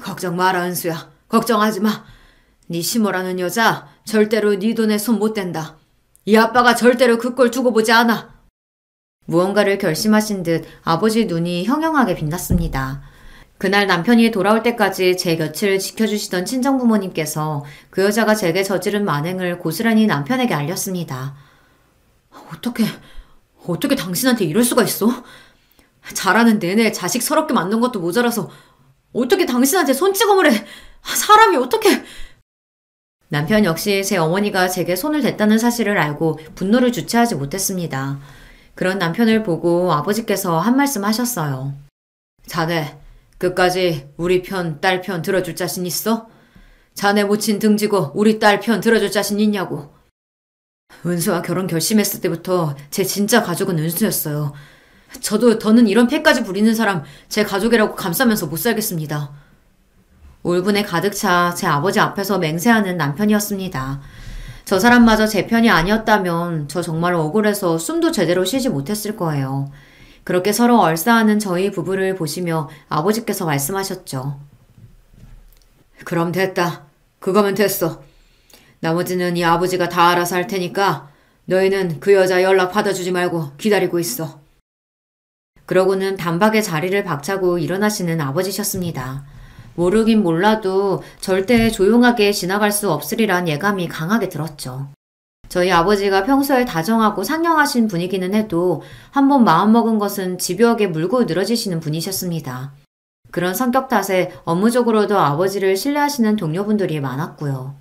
걱정 마라 은수야. 걱정하지 마. 네 시모라는 여자 절대로 네 돈에 손 못 댄다. 이 아빠가 절대로 그 꼴 두고 보지 않아. 무언가를 결심하신 듯 아버지 눈이 형형하게 빛났습니다. 그날 남편이 돌아올 때까지 제 곁을 지켜주시던 친정부모님께서 그 여자가 제게 저지른 만행을 고스란히 남편에게 알렸습니다. 어떻게 당신한테 이럴 수가 있어? 자라는 내내 자식 서럽게 만든 것도 모자라서 어떻게 당신한테 손찌검을 해? 사람이 어떻게... 남편 역시 제 어머니가 제게 손을 댔다는 사실을 알고 분노를 주체하지 못했습니다. 그런 남편을 보고 아버지께서 한 말씀 하셨어요. 자네, 끝까지 우리 편, 딸 편 들어줄 자신 있어? 자네 모친 등지고 우리 딸 편 들어줄 자신 있냐고. 은수와 결혼 결심했을 때부터 제 진짜 가족은 은수였어요. 저도 더는 이런 패까지 부리는 사람 제 가족이라고 감싸면서 못 살겠습니다. 울분에 가득 차 제 아버지 앞에서 맹세하는 남편이었습니다. 저 사람마저 제 편이 아니었다면 저 정말 억울해서 숨도 제대로 쉬지 못했을 거예요. 그렇게 서로 얼싸하는 저희 부부를 보시며 아버지께서 말씀하셨죠. 그럼 됐다. 그거면 됐어. 나머지는 이 아버지가 다 알아서 할 테니까 너희는 그 여자 연락 받아주지 말고 기다리고 있어. 그러고는 단박에 자리를 박차고 일어나시는 아버지셨습니다. 모르긴 몰라도 절대 조용하게 지나갈 수 없으리란 예감이 강하게 들었죠. 저희 아버지가 평소에 다정하고 상냥하신 분이기는 해도 한번 마음먹은 것은 집요하게 물고 늘어지시는 분이셨습니다. 그런 성격 탓에 업무적으로도 아버지를 신뢰하시는 동료분들이 많았고요.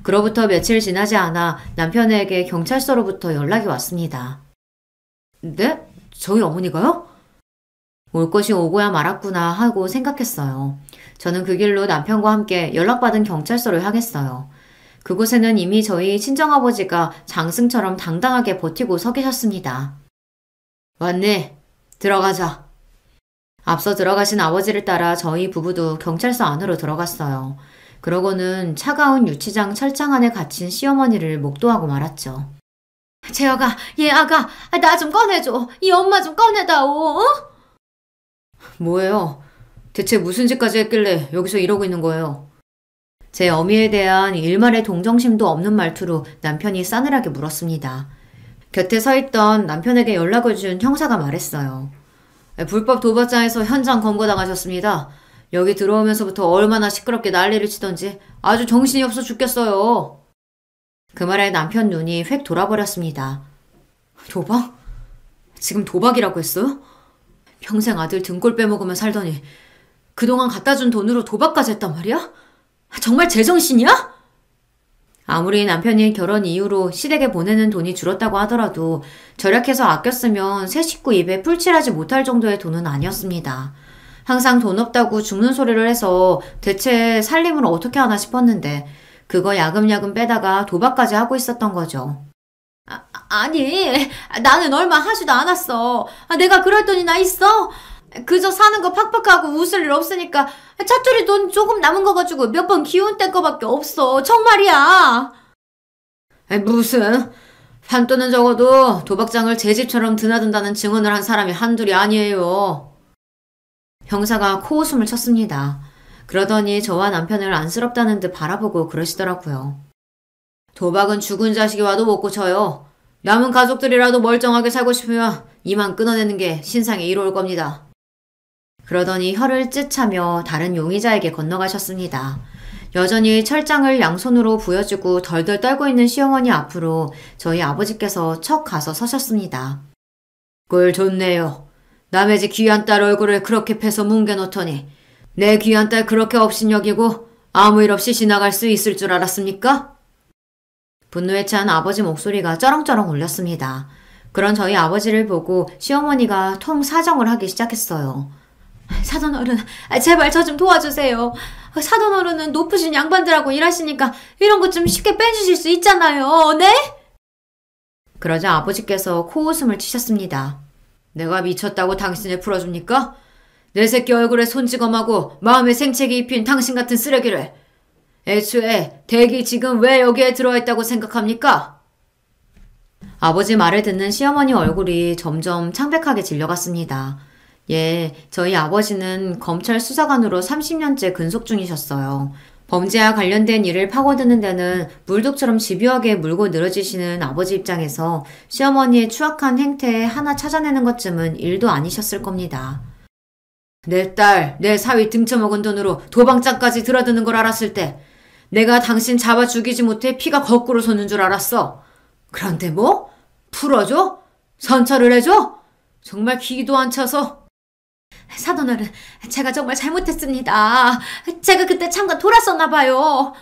그로부터 며칠 지나지 않아 남편에게 경찰서로부터 연락이 왔습니다. 네? 저희 어머니가요? 올 것이 오고야 말았구나 하고 생각했어요. 저는 그 길로 남편과 함께 연락받은 경찰서를 향했어요. 그곳에는 이미 저희 친정아버지가 장승처럼 당당하게 버티고 서 계셨습니다. 왔네. 들어가자. 앞서 들어가신 아버지를 따라 저희 부부도 경찰서 안으로 들어갔어요. 그러고는 차가운 유치장 철장 안에 갇힌 시어머니를 목도하고 말았죠. 재혁아, 얘 아가, 나 좀 꺼내줘. 이 엄마 좀 꺼내다오. 어? 뭐예요? 대체 무슨 짓까지 했길래 여기서 이러고 있는 거예요? 제 어미에 대한 일말의 동정심도 없는 말투로 남편이 싸늘하게 물었습니다. 곁에 서 있던 남편에게 연락을 준 형사가 말했어요. 불법 도박장에서 현장 검거당하셨습니다. 여기 들어오면서부터 얼마나 시끄럽게 난리를 치던지 아주 정신이 없어 죽겠어요. 그 말에 남편 눈이 획 돌아버렸습니다. 도박? 지금 도박이라고 했어요? 평생 아들 등골 빼먹으며 살더니 그동안 갖다 준 돈으로 도박까지 했단 말이야? 정말 제정신이야? 아무리 남편이 결혼 이후로 시댁에 보내는 돈이 줄었다고 하더라도 절약해서 아껴 쓰면 새 식구 입에 풀칠하지 못할 정도의 돈은 아니었습니다. 항상 돈 없다고 죽는 소리를 해서 대체 살림을 어떻게 하나 싶었는데 그거 야금야금 빼다가 도박까지 하고 있었던 거죠. 아니, 나는 얼마 하지도 않았어. 내가 그럴 돈이 나 있어? 그저 사는 거 팍팍하고 웃을 일 없으니까 차투리 돈 조금 남은 거 가지고 몇 번 기운 뗀 거밖에 없어. 정말이야. 무슨 판돈은 적어도 도박장을 제 집처럼 드나든다는 증언을 한 사람이 한둘이 아니에요. 형사가 코웃음을 쳤습니다. 그러더니 저와 남편을 안쓰럽다는 듯 바라보고 그러시더라고요. 도박은 죽은 자식이 와도 못 고쳐요. 남은 가족들이라도 멀쩡하게 살고 싶으면 이만 끊어내는 게 신상에 이로울 겁니다. 그러더니 혀를 찢차며 다른 용의자에게 건너가셨습니다. 여전히 철장을 양손으로 부여주고 덜덜 떨고 있는 시어머니 앞으로 저희 아버지께서 척 가서 서셨습니다. 꼴 좋네요. 남의 집 귀한 딸 얼굴을 그렇게 패서 뭉개놓더니 내 귀한 딸 그렇게 업신여기고 아무 일 없이 지나갈 수 있을 줄 알았습니까? 분노에 찬 아버지 목소리가 쩌렁쩌렁 울렸습니다. 그런 저희 아버지를 보고 시어머니가 통 사정을 하기 시작했어요. 사돈어른, 제발 저 좀 도와주세요. 사돈어른은 높으신 양반들하고 일하시니까 이런 것 좀 쉽게 빼주실 수 있잖아요. 네? 그러자 아버지께서 코웃음을 치셨습니다. 내가 미쳤다고 당신을 풀어줍니까? 내 새끼 얼굴에 손찌검하고 마음에 생채기 입힌 당신 같은 쓰레기를. 애초에 댁이 지금 왜 여기에 들어있다고 생각합니까? 아버지 말을 듣는 시어머니 얼굴이 점점 창백하게 질려갔습니다. 예, 저희 아버지는 검찰 수사관으로 30년째 근속 중이셨어요. 범죄와 관련된 일을 파고드는 데는 물독처럼 집요하게 물고 늘어지시는 아버지 입장에서 시어머니의 추악한 행태에 하나 찾아내는 것쯤은 일도 아니셨을 겁니다. 내 딸, 내 사위 등쳐먹은 돈으로 도방장까지 들어드는 걸 알았을 때 내가 당신 잡아 죽이지 못해 피가 거꾸로 솟는 줄 알았어. 그런데 뭐? 풀어줘? 선처를 해줘? 정말 기도 안 차서. 사돈어른, 제가 정말 잘못했습니다. 제가 그때 잠깐 돌았었나 봐요.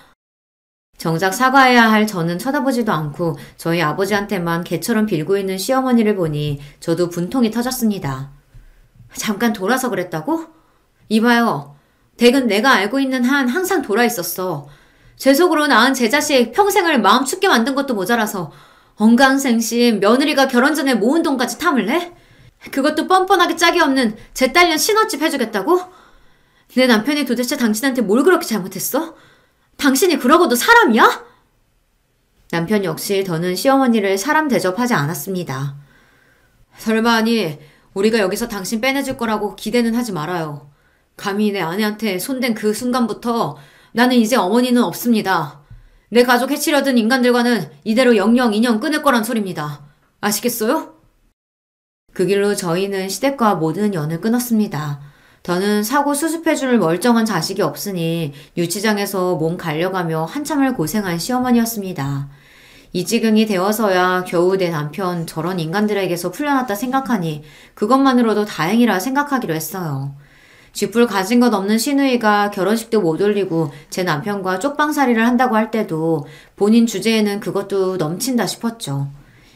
정작 사과해야 할 저는 쳐다보지도 않고 저희 아버지한테만 개처럼 빌고 있는 시어머니를 보니 저도 분통이 터졌습니다. 잠깐 돌아서 그랬다고? 이봐요. 댁은 내가 알고 있는 한 항상 돌아 있었어. 제 속으로 낳은 제 자식 평생을 마음 춥게 만든 것도 모자라서 언강생심 며느리가 결혼 전에 모은 돈까지 탐을 내? 그것도 뻔뻔하게 짝이 없는 제 딸년 신혼집 해주겠다고? 내 남편이 도대체 당신한테 뭘 그렇게 잘못했어? 당신이 그러고도 사람이야? 남편 역시 더는 시어머니를 사람 대접하지 않았습니다. 설마하니 우리가 여기서 당신 빼내줄 거라고 기대는 하지 말아요. 감히 내 아내한테 손댄 그 순간부터 나는 이제 어머니는 없습니다. 내 가족 해치려던 인간들과는 이대로 영영 인연 끊을 거란 소리입니다. 아시겠어요? 그 길로 저희는 시댁과 모든 연을 끊었습니다. 더는 사고 수습해줄 멀쩡한 자식이 없으니 유치장에서 몸 갈려가며 한참을 고생한 시어머니였습니다. 이 지경이 되어서야 겨우 내 남편 저런 인간들에게서 풀려났다 생각하니 그것만으로도 다행이라 생각하기로 했어요. 쥐뿔 가진 것 없는 시누이가 결혼식도 못 올리고 제 남편과 쪽방살이를 한다고 할 때도 본인 주제에는 그것도 넘친다 싶었죠.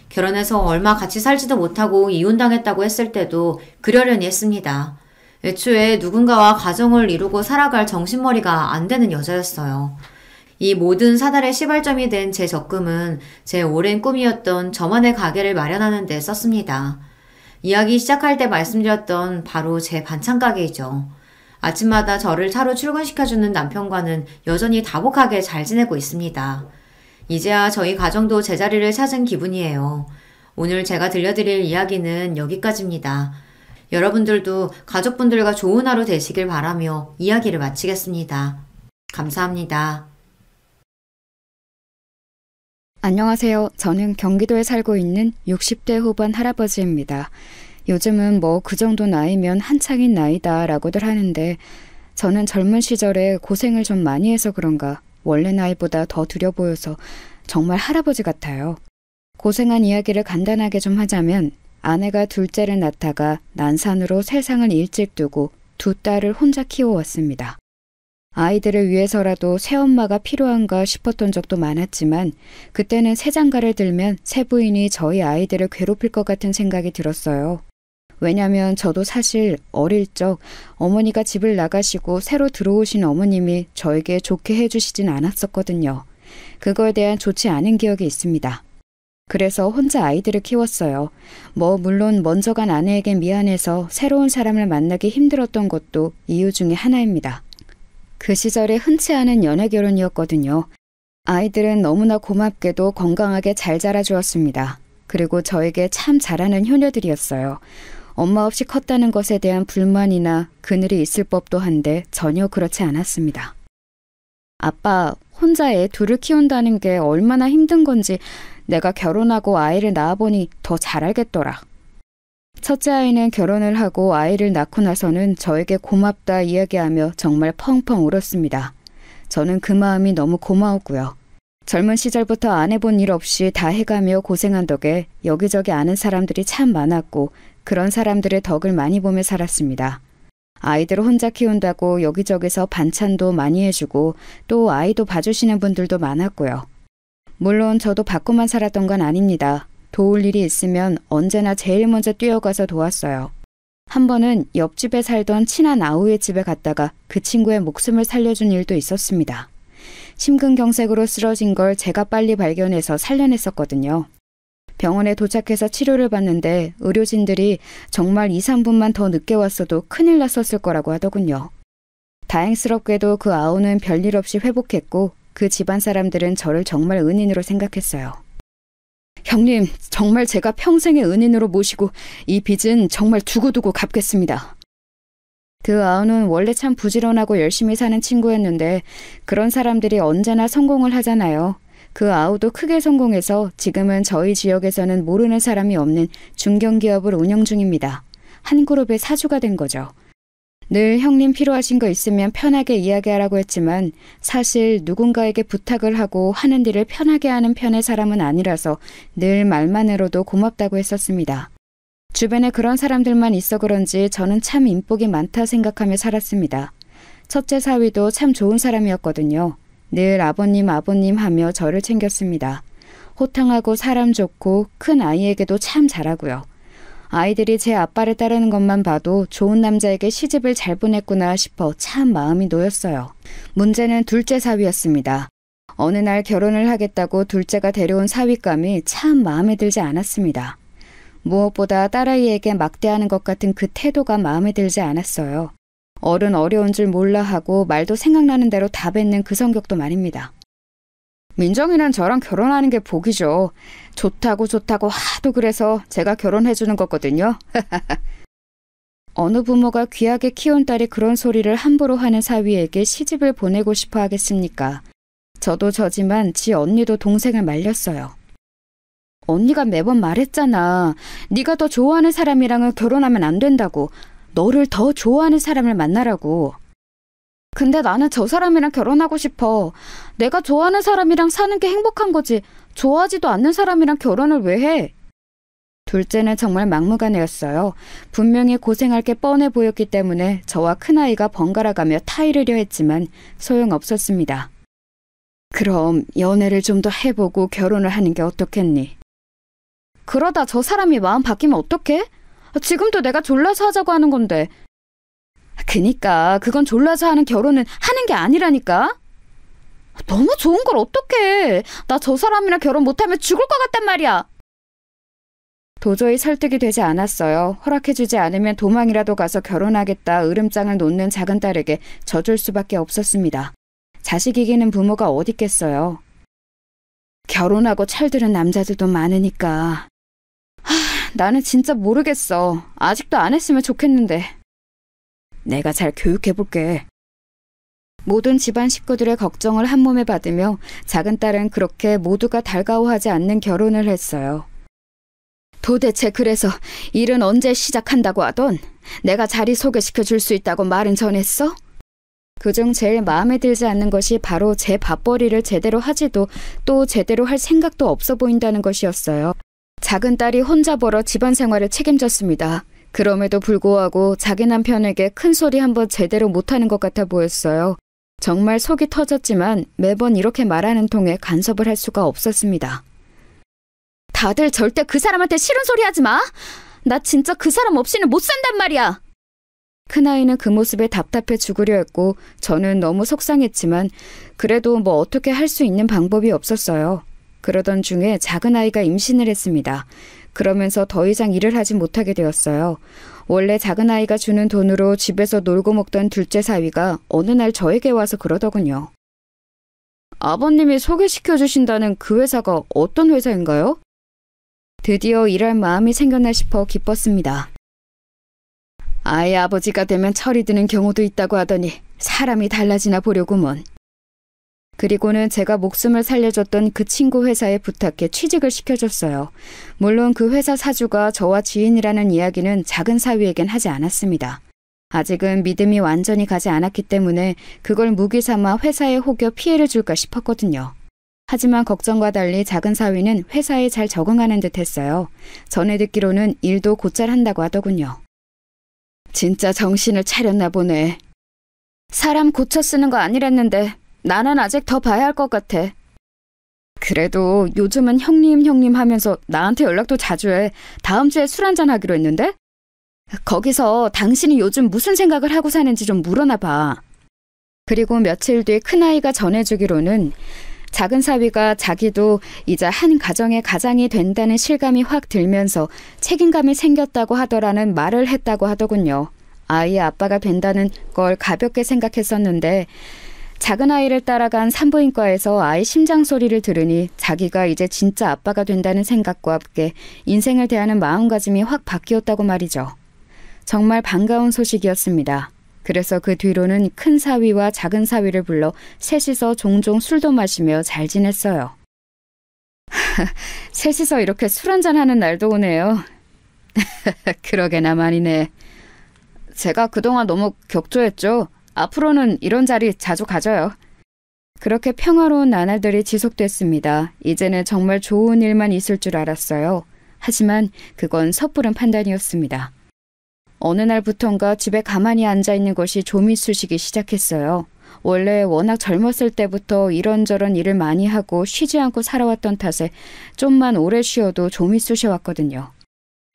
결혼해서 얼마 같이 살지도 못하고 이혼당했다고 했을 때도 그러려니 했습니다. 애초에 누군가와 가정을 이루고 살아갈 정신머리가 안 되는 여자였어요. 이 모든 사달의 시발점이 된 제 적금은 제 오랜 꿈이었던 저만의 가게를 마련하는 데 썼습니다. 이야기 시작할 때 말씀드렸던 바로 제 반찬 가게이죠. 아침마다 저를 차로 출근시켜주는 남편과는 여전히 다복하게 잘 지내고 있습니다. 이제야 저희 가정도 제자리를 찾은 기분이에요. 오늘 제가 들려드릴 이야기는 여기까지입니다. 여러분들도 가족분들과 좋은 하루 되시길 바라며 이야기를 마치겠습니다. 감사합니다. 안녕하세요. 저는 경기도에 살고 있는 60대 후반 할아버지입니다. 요즘은 뭐 그 정도 나이면 한창인 나이다 라고들 하는데 저는 젊은 시절에 고생을 좀 많이 해서 그런가 원래 나이보다 더 들여 보여서 정말 할아버지 같아요. 고생한 이야기를 간단하게 좀 하자면 아내가 둘째를 낳다가 난산으로 세상을 일찍 두고 두 딸을 혼자 키워왔습니다. 아이들을 위해서라도 새엄마가 필요한가 싶었던 적도 많았지만 그때는 새장가를 들면 새부인이 저희 아이들을 괴롭힐 것 같은 생각이 들었어요. 왜냐면 저도 사실 어릴 적 어머니가 집을 나가시고 새로 들어오신 어머님이 저에게 좋게 해주시진 않았었거든요. 그거에 대한 좋지 않은 기억이 있습니다. 그래서 혼자 아이들을 키웠어요. 물론 먼저 간 아내에게 미안해서 새로운 사람을 만나기 힘들었던 것도 이유 중에 하나입니다. 그 시절에 흔치 않은 연애 결혼이었거든요. 아이들은 너무나 고맙게도 건강하게 잘 자라주었습니다. 그리고 저에게 참 잘하는 효녀들이었어요. 엄마 없이 컸다는 것에 대한 불만이나 그늘이 있을 법도 한데 전혀 그렇지 않았습니다. 아빠, 혼자 애 둘을 키운다는 게 얼마나 힘든 건지 내가 결혼하고 아이를 낳아보니 더 잘 알겠더라. 첫째 아이는 결혼을 하고 아이를 낳고 나서는 저에게 고맙다 이야기하며 정말 펑펑 울었습니다. 저는 그 마음이 너무 고마웠고요. 젊은 시절부터 안 해본 일 없이 다 해가며 고생한 덕에 여기저기 아는 사람들이 참 많았고 그런 사람들의 덕을 많이 보며 살았습니다. 아이들을 혼자 키운다고 여기저기서 반찬도 많이 해주고 또 아이도 봐주시는 분들도 많았고요. 물론 저도 받고만 살았던 건 아닙니다. 도울 일이 있으면 언제나 제일 먼저 뛰어가서 도왔어요. 한 번은 옆집에 살던 친한 아우의 집에 갔다가 그 친구의 목숨을 살려준 일도 있었습니다. 심근경색으로 쓰러진 걸 제가 빨리 발견해서 살려냈었거든요. 병원에 도착해서 치료를 받는데 의료진들이 정말 2, 3분만 더 늦게 왔어도 큰일 났었을 거라고 하더군요. 다행스럽게도 그 아우는 별일 없이 회복했고 그 집안 사람들은 저를 정말 은인으로 생각했어요. 형님, 정말 제가 평생의 은인으로 모시고 이 빚은 정말 두고두고 갚겠습니다. 그 아우는 원래 참 부지런하고 열심히 사는 친구였는데 그런 사람들이 언제나 성공을 하잖아요. 그 아우도 크게 성공해서 지금은 저희 지역에서는 모르는 사람이 없는 중견기업을 운영 중입니다. 한 그룹의 사주가 된 거죠. 늘 형님 필요하신 거 있으면 편하게 이야기하라고 했지만 사실 누군가에게 부탁을 하고 하는 일을 편하게 하는 편의 사람은 아니라서 늘 말만으로도 고맙다고 했었습니다. 주변에 그런 사람들만 있어 그런지 저는 참 인복이 많다 생각하며 살았습니다. 첫째 사위도 참 좋은 사람이었거든요. 늘 아버님 하며 저를 챙겼습니다. 호탕하고 사람 좋고 큰 아이에게도 참 잘하고요. 아이들이 제 아빠를 따르는 것만 봐도 좋은 남자에게 시집을 잘 보냈구나 싶어 참 마음이 놓였어요. 문제는 둘째 사위였습니다. 어느 날 결혼을 하겠다고 둘째가 데려온 사위감이 참 마음에 들지 않았습니다. 무엇보다 딸아이에게 막대하는 것 같은 그 태도가 마음에 들지 않았어요. 어른 어려운 줄 몰라 하고 말도 생각나는 대로 다 뱉는 그 성격도 말입니다. 민정이는 저랑 결혼하는 게 복이죠. 좋다고 하도 그래서 제가 결혼해주는 거거든요. 어느 부모가 귀하게 키운 딸이 그런 소리를 함부로 하는 사위에게 시집을 보내고 싶어 하겠습니까? 저도 저지만 지 언니도 동생을 말렸어요. 언니가 매번 말했잖아. 네가 더 좋아하는 사람이랑은 결혼하면 안 된다고. 너를 더 좋아하는 사람을 만나라고. 근데 나는 저 사람이랑 결혼하고 싶어. 내가 좋아하는 사람이랑 사는 게 행복한 거지. 좋아하지도 않는 사람이랑 결혼을 왜 해? 둘째는 정말 막무가내였어요. 분명히 고생할 게 뻔해 보였기 때문에 저와 큰아이가 번갈아가며 타이르려 했지만 소용없었습니다. 그럼 연애를 좀 더 해보고 결혼을 하는 게 어떻겠니? 그러다 저 사람이 마음 바뀌면 어떡해? 지금도 내가 졸라서 하자고 하는 건데. 그니까 그건 졸라서 하는 결혼은 하는 게 아니라니까. 너무 좋은 걸 어떡해. 나 저 사람이랑 결혼 못하면 죽을 것 같단 말이야. 도저히 설득이 되지 않았어요. 허락해주지 않으면 도망이라도 가서 결혼하겠다 으름장을 놓는 작은 딸에게 져줄 수밖에 없었습니다. 자식 이기는 부모가 어딨겠어요. 결혼하고 철드는 남자들도 많으니까. 나는 진짜 모르겠어. 아직도 안 했으면 좋겠는데. 내가 잘 교육해볼게. 모든 집안 식구들의 걱정을 한 몸에 받으며 작은 딸은 그렇게 모두가 달가워하지 않는 결혼을 했어요. 도대체 그래서 일은 언제 시작한다고 하던? 내가 자리 소개시켜 줄 수 있다고 말은 전했어? 그중 제일 마음에 들지 않는 것이 바로 제 밥벌이를 제대로 하지도 또 제대로 할 생각도 없어 보인다는 것이었어요. 작은 딸이 혼자 벌어 집안 생활을 책임졌습니다. 그럼에도 불구하고 자기 남편에게 큰 소리 한번 제대로 못하는 것 같아 보였어요. 정말 속이 터졌지만 매번 이렇게 말하는 통에 간섭을 할 수가 없었습니다. 다들 절대 그 사람한테 싫은 소리 하지 마. 나 진짜 그 사람 없이는 못 산단 말이야. 큰아이는 그 모습에 답답해 죽으려 했고 저는 너무 속상했지만 그래도 뭐 어떻게 할 수 있는 방법이 없었어요. 그러던 중에 작은아이가 임신을 했습니다. 그러면서 더 이상 일을 하지 못하게 되었어요. 원래 작은아이가 주는 돈으로 집에서 놀고 먹던 둘째 사위가 어느 날 저에게 와서 그러더군요. 아버님이 소개시켜 주신다는 그 회사가 어떤 회사인가요? 드디어 일할 마음이 생겼나 싶어 기뻤습니다. 아이 아버지가 되면 철이 드는 경우도 있다고 하더니 사람이 달라지나 보려구먼. 그리고는 제가 목숨을 살려줬던 그 친구 회사에 부탁해 취직을 시켜줬어요. 물론 그 회사 사주가 저와 지인이라는 이야기는 작은 사위에겐 하지 않았습니다. 아직은 믿음이 완전히 가지 않았기 때문에 그걸 무기 삼아 회사에 혹여 피해를 줄까 싶었거든요. 하지만 걱정과 달리 작은 사위는 회사에 잘 적응하는 듯 했어요. 전에 듣기로는 일도 곧잘 한다고 하더군요. 진짜 정신을 차렸나 보네. 사람 고쳐 쓰는 거 아니랬는데 나는 아직 더 봐야 할 것 같아. 그래도 요즘은 형님 하면서 나한테 연락도 자주 해. 다음 주에 술 한잔 하기로 했는데? 거기서 당신이 요즘 무슨 생각을 하고 사는지 좀 물어나 봐. 그리고 며칠 뒤 큰아이가 전해주기로는 작은 사위가 자기도 이제 한 가정의 가장이 된다는 실감이 확 들면서 책임감이 생겼다고 하더라는 말을 했다고 하더군요. 아이의 아빠가 된다는 걸 가볍게 생각했었는데 작은 아이를 따라간 산부인과에서 아이 심장 소리를 들으니 자기가 이제 진짜 아빠가 된다는 생각과 함께 인생을 대하는 마음가짐이 확 바뀌었다고 말이죠. 정말 반가운 소식이었습니다. 그래서 그 뒤로는 큰 사위와 작은 사위를 불러 셋이서 종종 술도 마시며 잘 지냈어요. 셋이서 이렇게 술 한잔하는 날도 오네요. 그러게나 말이네. 제가 그동안 너무 격조했죠. 앞으로는 이런 자리 자주 가져요. 그렇게 평화로운 나날들이 지속됐습니다. 이제는 정말 좋은 일만 있을 줄 알았어요. 하지만 그건 섣부른 판단이었습니다. 어느 날부턴가 집에 가만히 앉아있는 것이 좀이 쑤시기 시작했어요. 원래 워낙 젊었을 때부터 이런저런 일을 많이 하고 쉬지 않고 살아왔던 탓에 좀만 오래 쉬어도 좀이 쑤셔왔거든요.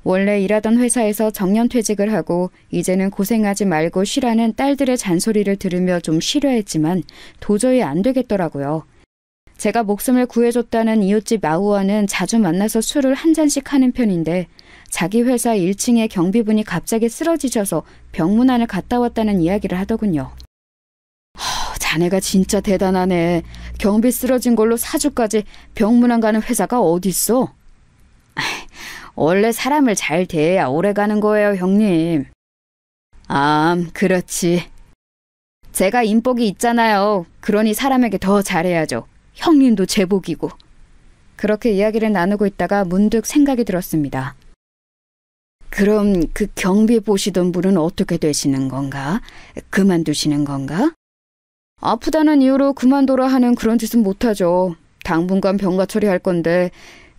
원래 일하던 회사에서 정년퇴직을 하고 이제는 고생하지 말고 쉬라는 딸들의 잔소리를 들으며 좀 쉬려 했지만 도저히 안 되겠더라고요. 제가 목숨을 구해줬다는 이웃집 아우와는 자주 만나서 술을 한 잔씩 하는 편인데 자기 회사 1층에 경비분이 갑자기 쓰러지셔서 병문안을 갔다 왔다는 이야기를 하더군요. 자네가 진짜 대단하네. 경비 쓰러진 걸로 사주까지 병문안 가는 회사가 어딨어? 원래 사람을 잘 대해야 오래 가는 거예요, 형님. 그렇지. 제가 인복이 있잖아요. 그러니 사람에게 더 잘해야죠. 형님도 제복이고. 그렇게 이야기를 나누고 있다가 문득 생각이 들었습니다. 그럼 그 경비 보시던 분은 어떻게 되시는 건가? 그만두시는 건가? 아프다는 이유로 그만둬라 하는 그런 짓은 못하죠. 당분간 병가 처리할 건데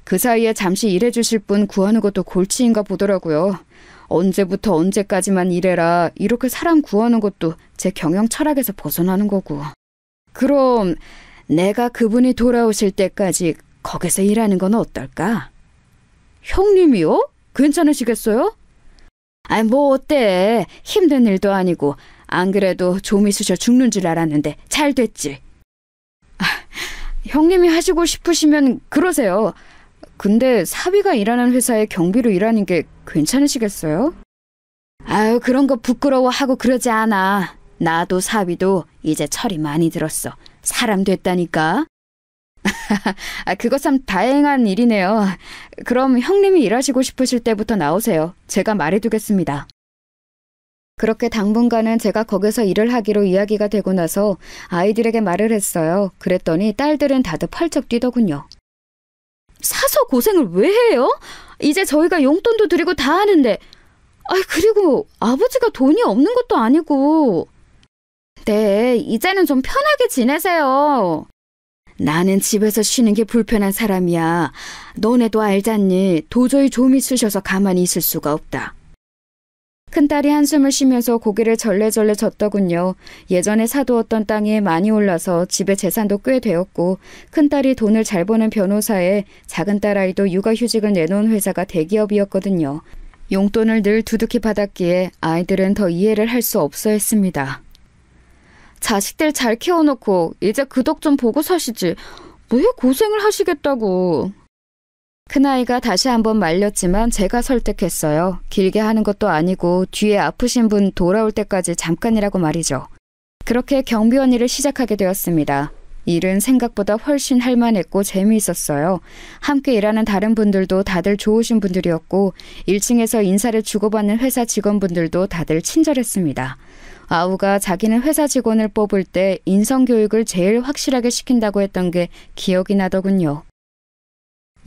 그 사이에 잠시 일해주실 분 구하는 것도 골치인가 보더라고요. 언제부터 언제까지만 일해라 이렇게 사람 구하는 것도 제 경영 철학에서 벗어나는 거고. 그럼 내가 그분이 돌아오실 때까지 거기서 일하는 건 어떨까? 형님이요? 괜찮으시겠어요? 뭐 어때? 힘든 일도 아니고 안 그래도 좀이 쑤셔 죽는 줄 알았는데 잘 됐지. 형님이 하시고 싶으시면 그러세요. 근데 사위가 일하는 회사에 경비로 일하는 게 괜찮으시겠어요? 그런 거 부끄러워하고 그러지 않아. 나도 사위도 이제 철이 많이 들었어. 사람 됐다니까. 그거 참 다행한 일이네요. 그럼 형님이 일하시고 싶으실 때부터 나오세요. 제가 말해두겠습니다. 그렇게 당분간은 제가 거기서 일을 하기로 이야기가 되고 나서 아이들에게 말을 했어요. 그랬더니 딸들은 다들 펄쩍 뛰더군요. 사서 고생을 왜 해요? 이제 저희가 용돈도 드리고 다 하는데. 그리고 아버지가 돈이 없는 것도 아니고. 네, 이제는 좀 편하게 지내세요. 나는 집에서 쉬는 게 불편한 사람이야. 너네도 알잖니. 도저히 좀이 쑤셔서 가만히 있을 수가 없다. 큰딸이 한숨을 쉬면서 고개를 절레절레 젓더군요. 예전에 사두었던 땅이 많이 올라서 집에 재산도 꽤 되었고 큰딸이 돈을 잘 버는 변호사에 작은 딸아이도 육아휴직을 내놓은 회사가 대기업이었거든요. 용돈을 늘 두둑히 받았기에 아이들은 더 이해를 할 수 없어 했습니다. 자식들 잘 키워놓고 이제 그 덕 좀 보고 사시지. 왜 고생을 하시겠다고. 큰아이가 다시 한번 말렸지만 제가 설득했어요. 길게 하는 것도 아니고 뒤에 아프신 분 돌아올 때까지 잠깐이라고 말이죠. 그렇게 경비원 일을 시작하게 되었습니다. 일은 생각보다 훨씬 할만했고 재미있었어요. 함께 일하는 다른 분들도 다들 좋으신 분들이었고 1층에서 인사를 주고받는 회사 직원분들도 다들 친절했습니다. 아우가 자기는 회사 직원을 뽑을 때 인성교육을 제일 확실하게 시킨다고 했던 게 기억이 나더군요.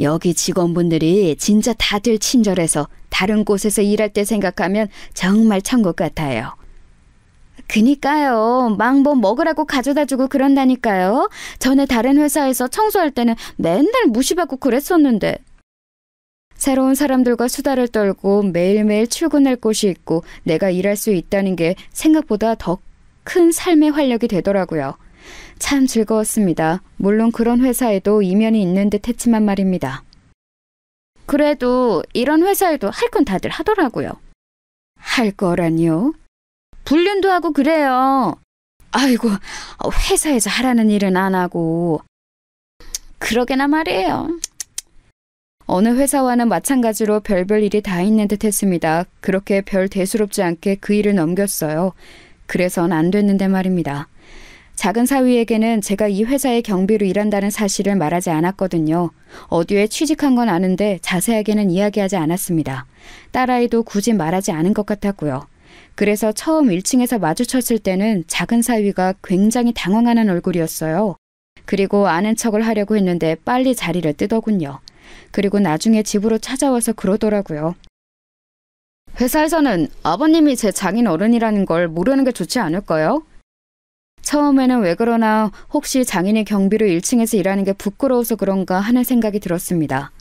여기 직원분들이 진짜 다들 친절해서 다른 곳에서 일할 때 생각하면 정말 천국 같아요. 그니까요. 막 뭐 먹으라고 가져다주고 그런다니까요. 전에 다른 회사에서 청소할 때는 맨날 무시받고 그랬었는데. 새로운 사람들과 수다를 떨고 매일매일 출근할 곳이 있고 내가 일할 수 있다는 게 생각보다 더 큰 삶의 활력이 되더라고요. 참 즐거웠습니다. 물론 그런 회사에도 이면이 있는 듯 했지만 말입니다. 그래도 이런 회사에도 할 건 다들 하더라고요. 할 거라니요? 불륜도 하고 그래요. 아이고, 회사에서 하라는 일은 안 하고. 그러게나 말이에요. 어느 회사와는 마찬가지로 별별 일이 다 있는 듯 했습니다. 그렇게 별 대수롭지 않게 그 일을 넘겼어요. 그래선 안 됐는데 말입니다. 작은 사위에게는 제가 이 회사의 경비로 일한다는 사실을 말하지 않았거든요. 어디에 취직한 건 아는데 자세하게는 이야기하지 않았습니다. 딸아이도 굳이 말하지 않은 것 같았고요. 그래서 처음 1층에서 마주쳤을 때는 작은 사위가 굉장히 당황하는 얼굴이었어요. 그리고 아는 척을 하려고 했는데 빨리 자리를 뜨더군요. 그리고 나중에 집으로 찾아와서 그러더라고요. 회사에서는 아버님이 제 장인 어른이라는 걸 모르는 게 좋지 않을까요? 처음에는 왜 그러나 혹시 장인이 경비로 1층에서 일하는 게 부끄러워서 그런가 하는 생각이 들었습니다.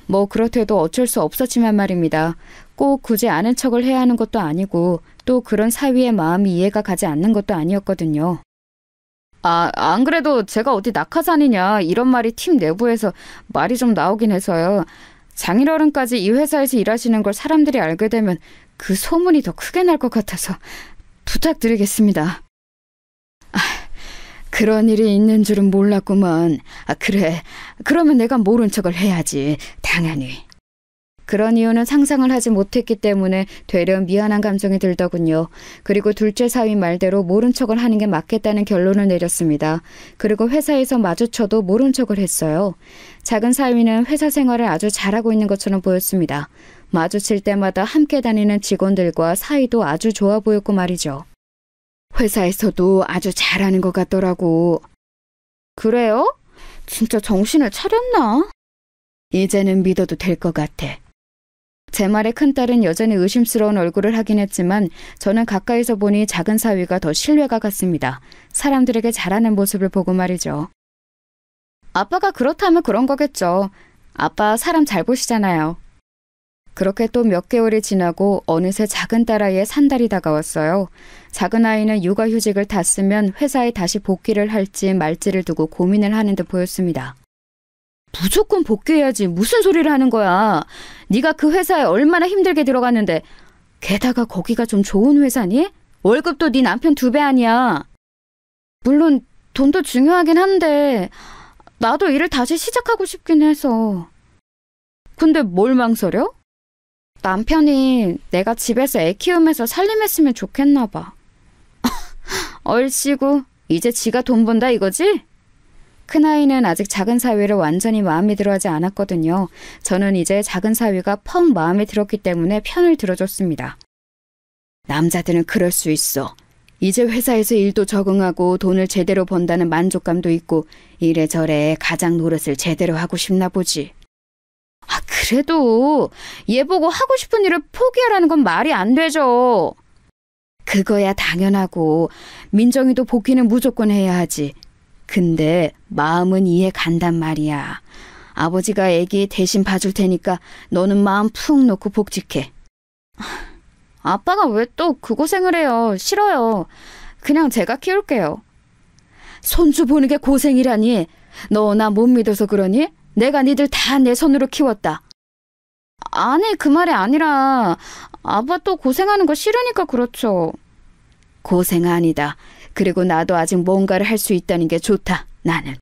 뭐 그렇대도 어쩔 수 없었지만 말입니다. 꼭 굳이 아는 척을 해야 하는 것도 아니고 또 그런 사위의 마음이 이해가 가지 않는 것도 아니었거든요. 안 그래도 제가 어디 낙하산이냐 이런 말이 팀 내부에서 말이 좀 나오긴 해서요. 장인어른까지 이 회사에서 일하시는 걸 사람들이 알게 되면 그 소문이 더 크게 날 것 같아서 부탁드리겠습니다. 그런 일이 있는 줄은 몰랐구먼. 그래. 그러면 내가 모른 척을 해야지. 당연히. 그런 이유는 상상을 하지 못했기 때문에 되려 미안한 감정이 들더군요. 그리고 둘째 사위 말대로 모른 척을 하는 게 맞겠다는 결론을 내렸습니다. 그리고 회사에서 마주쳐도 모른 척을 했어요. 작은 사위는 회사 생활을 아주 잘하고 있는 것처럼 보였습니다. 마주칠 때마다 함께 다니는 직원들과 사이도 아주 좋아 보였고 말이죠. 회사에서도 아주 잘하는 것 같더라고. 그래요? 진짜 정신을 차렸나? 이제는 믿어도 될 것 같아. 제 말에 큰딸은 여전히 의심스러운 얼굴을 하긴 했지만 저는 가까이서 보니 작은 사위가 더 신뢰가 갔습니다. 사람들에게 잘하는 모습을 보고 말이죠. 아빠가 그렇다면 그런 거겠죠. 아빠 사람 잘 보시잖아요. 그렇게 또 몇 개월이 지나고 어느새 작은 딸아이의 산달이 다가왔어요. 작은 아이는 육아휴직을 다 쓰면 회사에 다시 복귀를 할지 말지를 두고 고민을 하는 듯 보였습니다. 무조건 복귀해야지. 무슨 소리를 하는 거야. 네가 그 회사에 얼마나 힘들게 들어갔는데. 게다가 거기가 좀 좋은 회사니? 월급도 네 남편 2배 아니야. 물론 돈도 중요하긴 한데 나도 일을 다시 시작하고 싶긴 해서. 근데 뭘 망설여? 남편이 내가 집에서 애 키우면서 살림했으면 좋겠나 봐. 얼씨구, 이제 지가 돈 번다 이거지? 큰아이는 아직 작은 사위를 완전히 마음에 들어하지 않았거든요. 저는 이제 작은 사위가 펑 마음에 들었기 때문에 편을 들어줬습니다. 남자들은 그럴 수 있어. 이제 회사에서 일도 적응하고 돈을 제대로 번다는 만족감도 있고 이래저래 가장 노릇을 제대로 하고 싶나 보지. 그래도 얘 보고 하고 싶은 일을 포기하라는 건 말이 안 되죠. 그거야 당연하고 민정이도 복귀는 무조건 해야 하지. 근데 마음은 이해 간단 말이야. 아버지가 애기 대신 봐줄 테니까 너는 마음 푹 놓고 복직해. 아빠가 왜 또 그 고생을 해요. 싫어요. 그냥 제가 키울게요. 손주 보는 게 고생이라니. 너 나 못 믿어서 그러니? 내가 니들 다 내 손으로 키웠다. 아니 그 말이 아니라 아빠 또 고생하는 거 싫으니까 그렇죠. 고생 아니다. 그리고 나도 아직 뭔가를 할 수 있다는 게 좋다. 나는.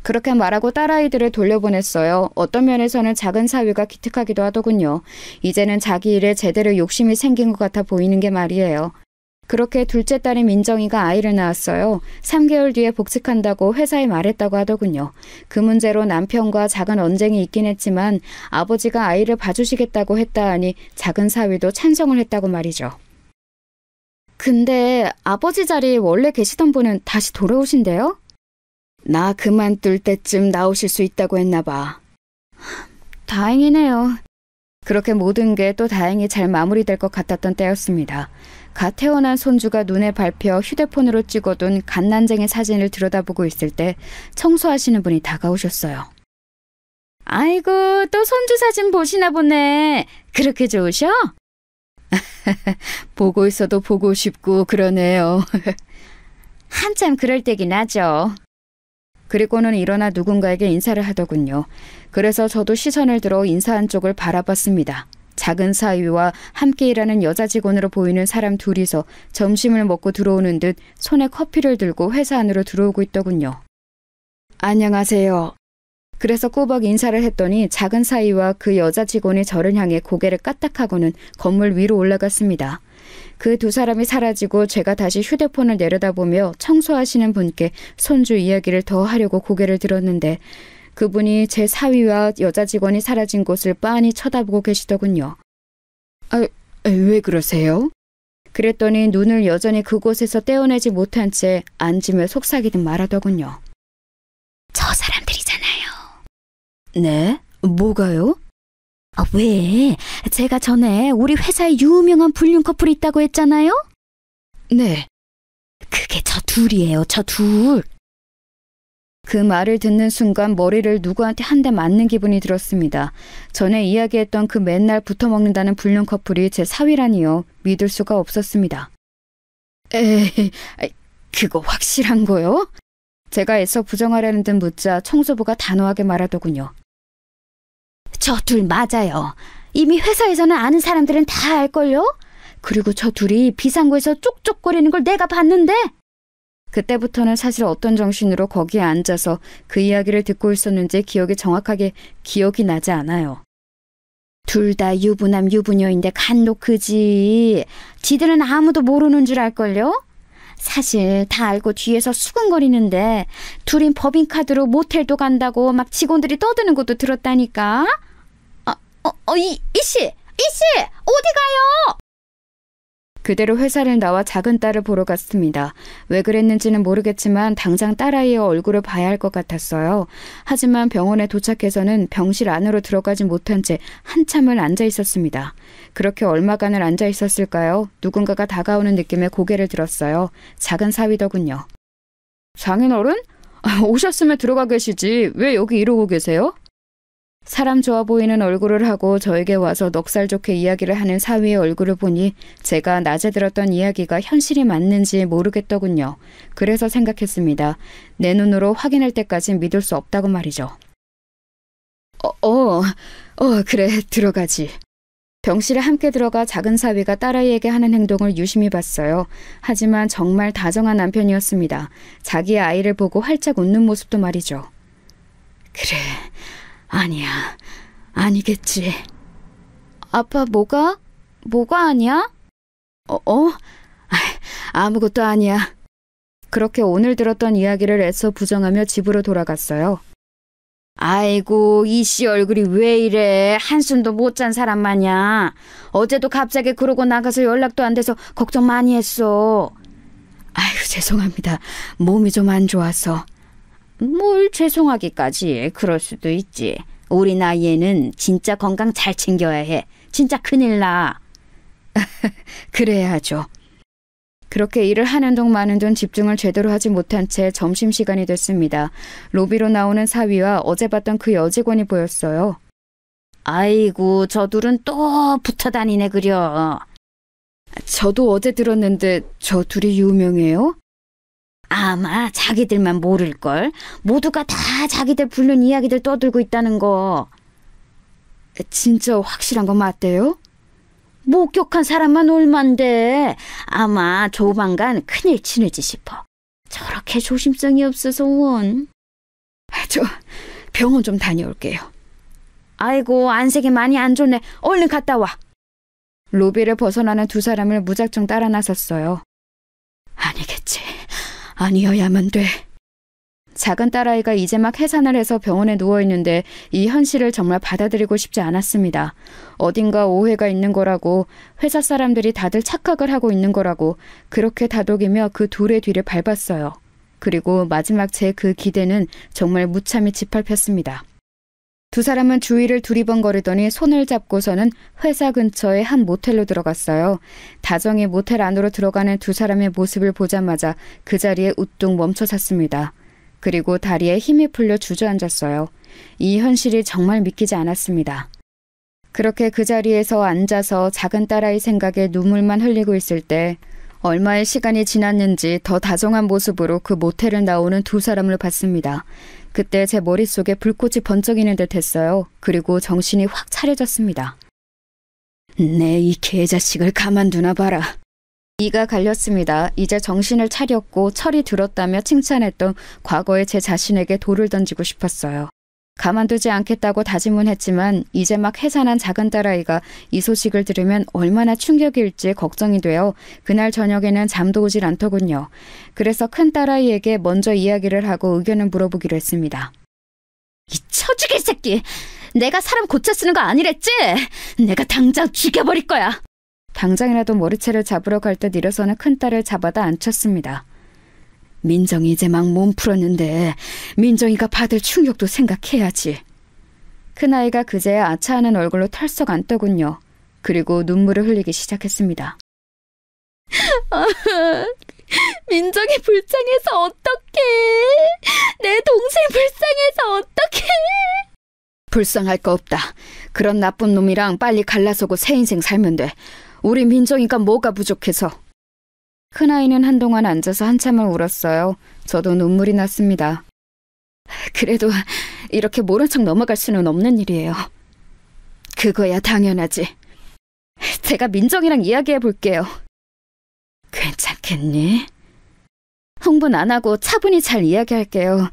그렇게 말하고 딸아이들을 돌려보냈어요. 어떤 면에서는 작은 사위가 기특하기도 하더군요. 이제는 자기 일에 제대로 욕심이 생긴 것 같아 보이는 게 말이에요. 그렇게 둘째 딸인 민정이가 아이를 낳았어요. 3개월 뒤에 복직한다고 회사에 말했다고 하더군요. 그 문제로 남편과 작은 언쟁이 있긴 했지만 아버지가 아이를 봐주시겠다고 했다 하니 작은 사위도 찬성을 했다고 말이죠. 근데 아버지 자리 원래 계시던 분은 다시 돌아오신대요? 나 그만둘 때쯤 나오실 수 있다고 했나 봐. 다행이네요. 그렇게 모든 게 또 다행히 잘 마무리될 것 같았던 때였습니다. 갓 태어난 손주가 눈에 밟혀 휴대폰으로 찍어둔 갓난쟁이 사진을 들여다보고 있을 때 청소하시는 분이 다가오셨어요. 아이고, 또 손주 사진 보시나 보네. 그렇게 좋으셔? 보고 있어도 보고 싶고 그러네요. 한참 그럴 때긴 하죠. 그리고는 일어나 누군가에게 인사를 하더군요. 그래서 저도 시선을 들어 인사한 쪽을 바라봤습니다. 작은 사위와 함께 일하는 여자 직원으로 보이는 사람 둘이서 점심을 먹고 들어오는 듯 손에 커피를 들고 회사 안으로 들어오고 있더군요. 안녕하세요. 그래서 꼬박 인사를 했더니 작은 사위와 그 여자 직원이 저를 향해 고개를 까딱하고는 건물 위로 올라갔습니다. 그 두 사람이 사라지고 제가 다시 휴대폰을 내려다보며 청소하시는 분께 손주 이야기를 더 하려고 고개를 들었는데 그분이 제 사위와 여자 직원이 사라진 곳을 빤히 쳐다보고 계시더군요. 왜 그러세요? 그랬더니 눈을 여전히 그곳에서 떼어내지 못한 채 앉으며 속삭이듯 말하더군요. 저 사람들이잖아요. 네? 뭐가요? 왜? 제가 전에 우리 회사에 유명한 불륜 커플이 있다고 했잖아요? 네. 그게 저 둘이에요, 저 둘. 그 말을 듣는 순간 머리를 누구한테 한 대 맞는 기분이 들었습니다. 전에 이야기했던 그 맨날 붙어먹는다는 불륜 커플이 제 사위라니요. 믿을 수가 없었습니다. 에이, 그거 확실한 거요? 제가 애써 부정하려는 듯 묻자 청소부가 단호하게 말하더군요. 저 둘 맞아요. 이미 회사에서는 아는 사람들은 다 알걸요? 그리고 저 둘이 비상구에서 쪽쪽거리는 걸 내가 봤는데! 그때부터는 사실 어떤 정신으로 거기에 앉아서 그 이야기를 듣고 있었는지 기억이 정확하게 기억이 나지 않아요. 둘 다 유부남 유부녀인데 간독하지. 지들은 아무도 모르는 줄 알걸요? 사실 다 알고 뒤에서 수근거리는데 둘인 법인카드로 모텔도 간다고 막 직원들이 떠드는 것도 들었다니까. 이씨! 어디 가요? 그대로 회사를 나와 작은 딸을 보러 갔습니다. 왜 그랬는지는 모르겠지만 당장 딸아이의 얼굴을 봐야 할 것 같았어요. 하지만 병원에 도착해서는 병실 안으로 들어가지 못한 채 한참을 앉아 있었습니다. 그렇게 얼마간을 앉아 있었을까요? 누군가가 다가오는 느낌에 고개를 들었어요. 작은 사위더군요. 장인어른? 오셨으면 들어가 계시지. 왜 여기 이러고 계세요? 사람 좋아 보이는 얼굴을 하고 저에게 와서 넉살 좋게 이야기를 하는 사위의 얼굴을 보니 제가 낮에 들었던 이야기가 현실이 맞는지 모르겠더군요. 그래서 생각했습니다. 내 눈으로 확인할 때까지 믿을 수 없다고 말이죠. 그래, 들어가지. 병실에 함께 들어가 작은 사위가 딸아이에게 하는 행동을 유심히 봤어요. 하지만 정말 다정한 남편이었습니다. 자기의 아이를 보고 활짝 웃는 모습도 말이죠. 그래. 아니야. 아니겠지. 아빠 뭐가? 뭐가 아니야? 아무것도 아니야. 그렇게 오늘 들었던 이야기를 애써 부정하며 집으로 돌아갔어요. 아이고, 이씨 얼굴이 왜 이래? 한숨도 못 잔 사람 마냥. 어제도 갑자기 그러고 나가서 연락도 안 돼서 걱정 많이 했어. 아이고, 죄송합니다. 몸이 좀 안 좋아서. 뭘 죄송하기까지. 그럴 수도 있지. 우리 나이에는 진짜 건강 잘 챙겨야 해. 진짜 큰일 나. 그래야죠. 그렇게 일을 하는 동 마는 동 집중을 제대로 하지 못한 채 점심시간이 됐습니다. 로비로 나오는 사위와 어제 봤던 그 여직원이 보였어요. 아이고, 저 둘은 또 붙어 다니네 그려. 저도 어제 들었는데 저 둘이 유명해요? 아마 자기들만 모를걸. 모두가 다 자기들 부른 이야기들 떠들고 있다는 거. 진짜 확실한 거 맞대요? 목격한 사람만 얼만데. 아마 조만간 큰일 치르지 싶어. 저렇게 조심성이 없어서 원. 저 병원 좀 다녀올게요. 아이고, 안색이 많이 안 좋네. 얼른 갔다 와. 로비를 벗어나는 두 사람을 무작정 따라 나섰어요. 아니겠지. 아니어야만 돼. 작은 딸아이가 이제 막 해산을 해서 병원에 누워있는데 이 현실을 정말 받아들이고 싶지 않았습니다. 어딘가 오해가 있는 거라고, 회사 사람들이 다들 착각을 하고 있는 거라고 그렇게 다독이며 그 둘의 뒤를 밟았어요. 그리고 마지막 제 그 기대는 정말 무참히 짓밟혔습니다. 두 사람은 주위를 두리번거리더니 손을 잡고서는 회사 근처의 한 모텔로 들어갔어요. 다정히 모텔 안으로 들어가는 두 사람의 모습을 보자마자 그 자리에 우뚝 멈춰섰습니다. 그리고 다리에 힘이 풀려 주저앉았어요. 이 현실이 정말 믿기지 않았습니다. 그렇게 그 자리에서 앉아서 작은 딸아이 생각에 눈물만 흘리고 있을 때 얼마의 시간이 지났는지 더 다정한 모습으로 그 모텔을 나오는 두 사람을 봤습니다. 그때 제 머릿속에 불꽃이 번쩍이는 듯 했어요. 그리고 정신이 확 차려졌습니다. 내 이 개자식을 가만두나 봐라. 이가 갈렸습니다. 이제 정신을 차렸고 철이 들었다며 칭찬했던 과거의 제 자신에게 돌을 던지고 싶었어요. 가만두지 않겠다고 다짐은 했지만 이제 막 해산한 작은 딸아이가 이 소식을 들으면 얼마나 충격일지 걱정이 되어 그날 저녁에는 잠도 오질 않더군요. 그래서 큰 딸아이에게 먼저 이야기를 하고 의견을 물어보기로 했습니다. 이 처죽일 새끼! 내가 사람 고쳐 쓰는 거 아니랬지? 내가 당장 죽여버릴 거야! 당장이라도 머리채를 잡으러 갈 듯 일어서는 큰딸을 잡아다 앉혔습니다. 민정이 이제 막 몸 풀었는데 민정이가 받을 충격도 생각해야지. 큰아이가 그제야 아차하는 얼굴로 털썩 앉더군요. 그리고 눈물을 흘리기 시작했습니다. 민정이 불쌍해서 어떡해. 내 동생 불쌍해서 어떡해. 불쌍할 거 없다. 그런 나쁜 놈이랑 빨리 갈라서고 새 인생 살면 돼. 우리 민정이가 뭐가 부족해서. 큰아이는 한동안 앉아서 한참을 울었어요. 저도 눈물이 났습니다. 그래도 이렇게 모른 척 넘어갈 수는 없는 일이에요. 그거야 당연하지. 제가 민정이랑 이야기해 볼게요. 괜찮겠니? 흥분 안 하고 차분히 잘 이야기할게요.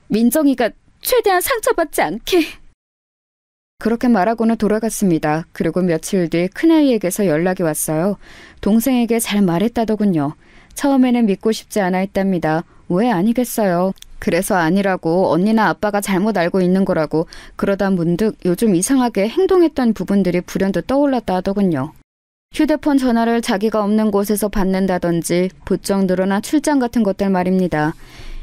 민정이가 최대한 상처받지 않게. 그렇게 말하고는 돌아갔습니다. 그리고 며칠 뒤 큰아이에게서 연락이 왔어요. 동생에게 잘 말했다더군요. 처음에는 믿고 싶지 않아 했답니다. 왜 아니겠어요. 그래서 아니라고, 언니나 아빠가 잘못 알고 있는 거라고. 그러다 문득 요즘 이상하게 행동했던 부분들이 불현듯 떠올랐다 하더군요. 휴대폰 전화를 자기가 없는 곳에서 받는다든지 부쩍 늘어난 출장 같은 것들 말입니다.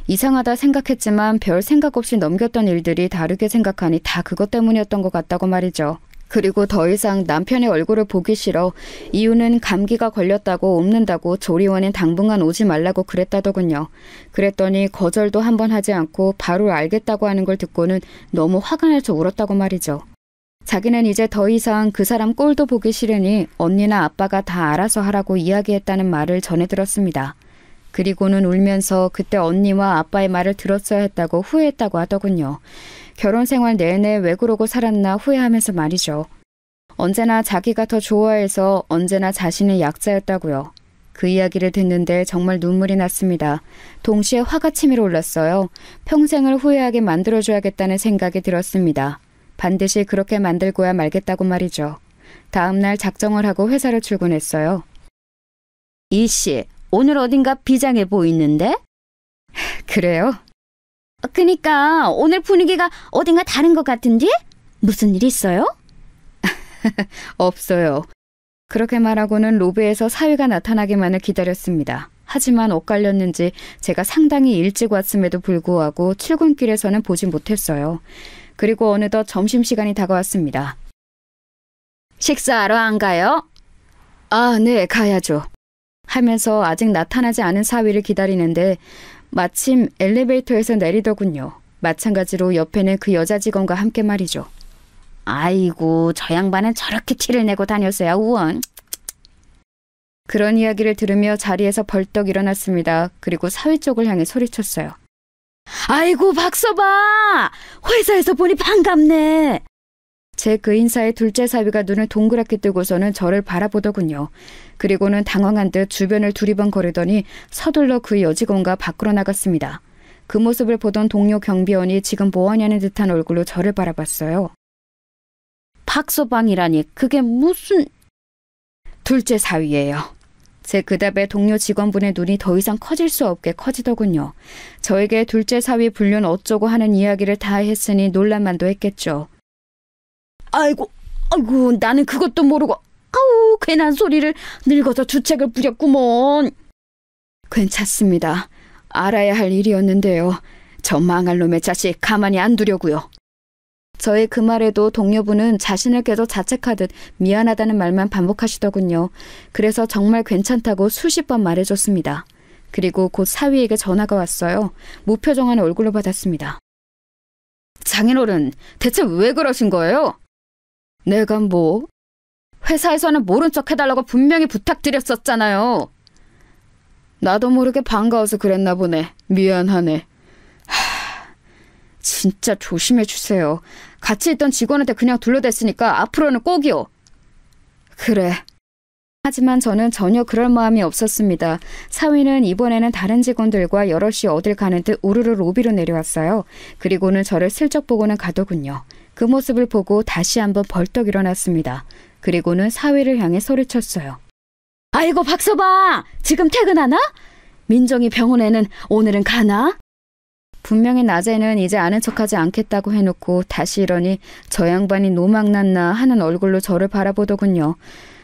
이상하다 생각했지만 별 생각 없이 넘겼던 일들이 다르게 생각하니 다 그것 때문이었던 것 같다고 말이죠. 그리고 더 이상 남편의 얼굴을 보기 싫어. 이유는 감기가 걸렸다고 옮는다고 조리원엔 당분간 오지 말라고 그랬다더군요. 그랬더니 거절도 한번 하지 않고 바로 알겠다고 하는 걸 듣고는 너무 화가 나서 울었다고 말이죠. 자기는 이제 더 이상 그 사람 꼴도 보기 싫으니 언니나 아빠가 다 알아서 하라고 이야기했다는 말을 전해 들었습니다. 그리고는 울면서 그때 언니와 아빠의 말을 들었어야 했다고 후회했다고 하더군요. 결혼 생활 내내 왜 그러고 살았나 후회하면서 말이죠. 언제나 자기가 더 좋아해서 언제나 자신의 약자였다고요. 그 이야기를 듣는데 정말 눈물이 났습니다. 동시에 화가 치밀어 올랐어요. 평생을 후회하게 만들어줘야겠다는 생각이 들었습니다. 반드시 그렇게 만들고야 말겠다고 말이죠. 다음 날 작정을 하고 회사를 출근했어요. 이씨, 오늘 어딘가 비장해 보이는데? 그래요? 그니까 오늘 분위기가 어딘가 다른 것 같은데? 무슨 일 있어요? 없어요. 그렇게 말하고는 로비에서 사위가 나타나기만을 기다렸습니다. 하지만 엇갈렸는지 제가 상당히 일찍 왔음에도 불구하고 출근길에서는 보지 못했어요. 그리고 어느덧 점심시간이 다가왔습니다. 식사하러 안 가요? 아, 네, 가야죠. 하면서 아직 나타나지 않은 사위를 기다리는데 마침 엘리베이터에서 내리더군요. 마찬가지로 옆에는 그 여자 직원과 함께 말이죠. 아이고, 저 양반은 저렇게 티를 내고 다녔어야 우원. 그런 이야기를 들으며 자리에서 벌떡 일어났습니다. 그리고 사위 쪽을 향해 소리쳤어요. 아이고, 박서방! 회사에서 보니 반갑네. 제 그 인사에 둘째 사위가 눈을 동그랗게 뜨고서는 저를 바라보더군요. 그리고는 당황한 듯 주변을 두리번거리더니 서둘러 그 여직원과 밖으로 나갔습니다. 그 모습을 보던 동료 경비원이 지금 뭐하냐는 듯한 얼굴로 저를 바라봤어요. 박서방이라니 그게 무슨... 둘째 사위예요. 제 그 답에 동료 직원분의 눈이 더 이상 커질 수 없게 커지더군요. 저에게 둘째 사위 불륜 어쩌고 하는 이야기를 다 했으니 놀랄만도 했겠죠. 아이고, 나는 그것도 모르고 아우, 괜한 소리를 늙어서 주책을 부렸구먼. 괜찮습니다. 알아야 할 일이었는데요. 저 망할 놈의 자식 가만히 안 두려고요. 저의 그 말에도 동료분은 자신을 계속 자책하듯 미안하다는 말만 반복하시더군요. 그래서 정말 괜찮다고 수십 번 말해줬습니다. 그리고 곧 사위에게 전화가 왔어요. 무표정한 얼굴로 받았습니다. 장인어른, 대체 왜 그러신 거예요? 내가 뭐? 회사에서는 모른 척 해달라고 분명히 부탁드렸었잖아요. 나도 모르게 반가워서 그랬나 보네. 미안하네. 진짜 조심해 주세요. 같이 있던 직원한테 그냥 둘러댔으니까 앞으로는 꼭이요. 그래. 하지만 저는 전혀 그럴 마음이 없었습니다. 사위는 이번에는 다른 직원들과 여럿이 어딜 가는 듯 우르르 로비로 내려왔어요. 그리고는 저를 슬쩍 보고는 가더군요. 그 모습을 보고 다시 한번 벌떡 일어났습니다. 그리고는 사위를 향해 소리쳤어요. 아이고, 박서방! 지금 퇴근하나? 민정이 병원에는 오늘은 가나? 분명히 낮에는 이제 아는 척하지 않겠다고 해놓고 다시 이러니 저 양반이 노망났나 하는 얼굴로 저를 바라보더군요.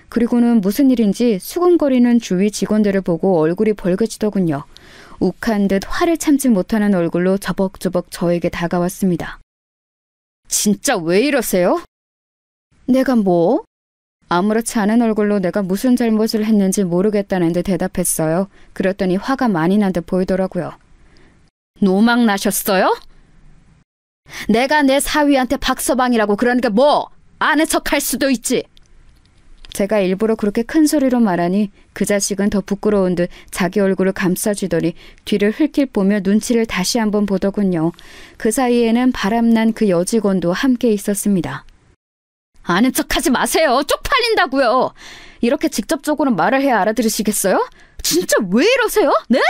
그리고는 무슨 일인지 수근거리는 주위 직원들을 보고 얼굴이 벌개지더군요. 욱한 듯 화를 참지 못하는 얼굴로 저벅저벅 저에게 다가왔습니다. 진짜 왜 이러세요? 내가 뭐? 아무렇지 않은 얼굴로 내가 무슨 잘못을 했는지 모르겠다는 듯 대답했어요. 그랬더니 화가 많이 난 듯 보이더라고요. 노망 나셨어요? 내가 내 사위한테 박서방이라고 그러니까 뭐? 아는 척할 수도 있지. 제가 일부러 그렇게 큰 소리로 말하니 그 자식은 더 부끄러운 듯 자기 얼굴을 감싸주더니 뒤를 흘킬 보며 눈치를 다시 한번 보더군요. 그 사이에는 바람난 그 여직원도 함께 있었습니다. 아는 척하지 마세요. 쪽팔린다고요. 이렇게 직접적으로 말을 해야 알아들으시겠어요? 진짜 왜 이러세요? 네?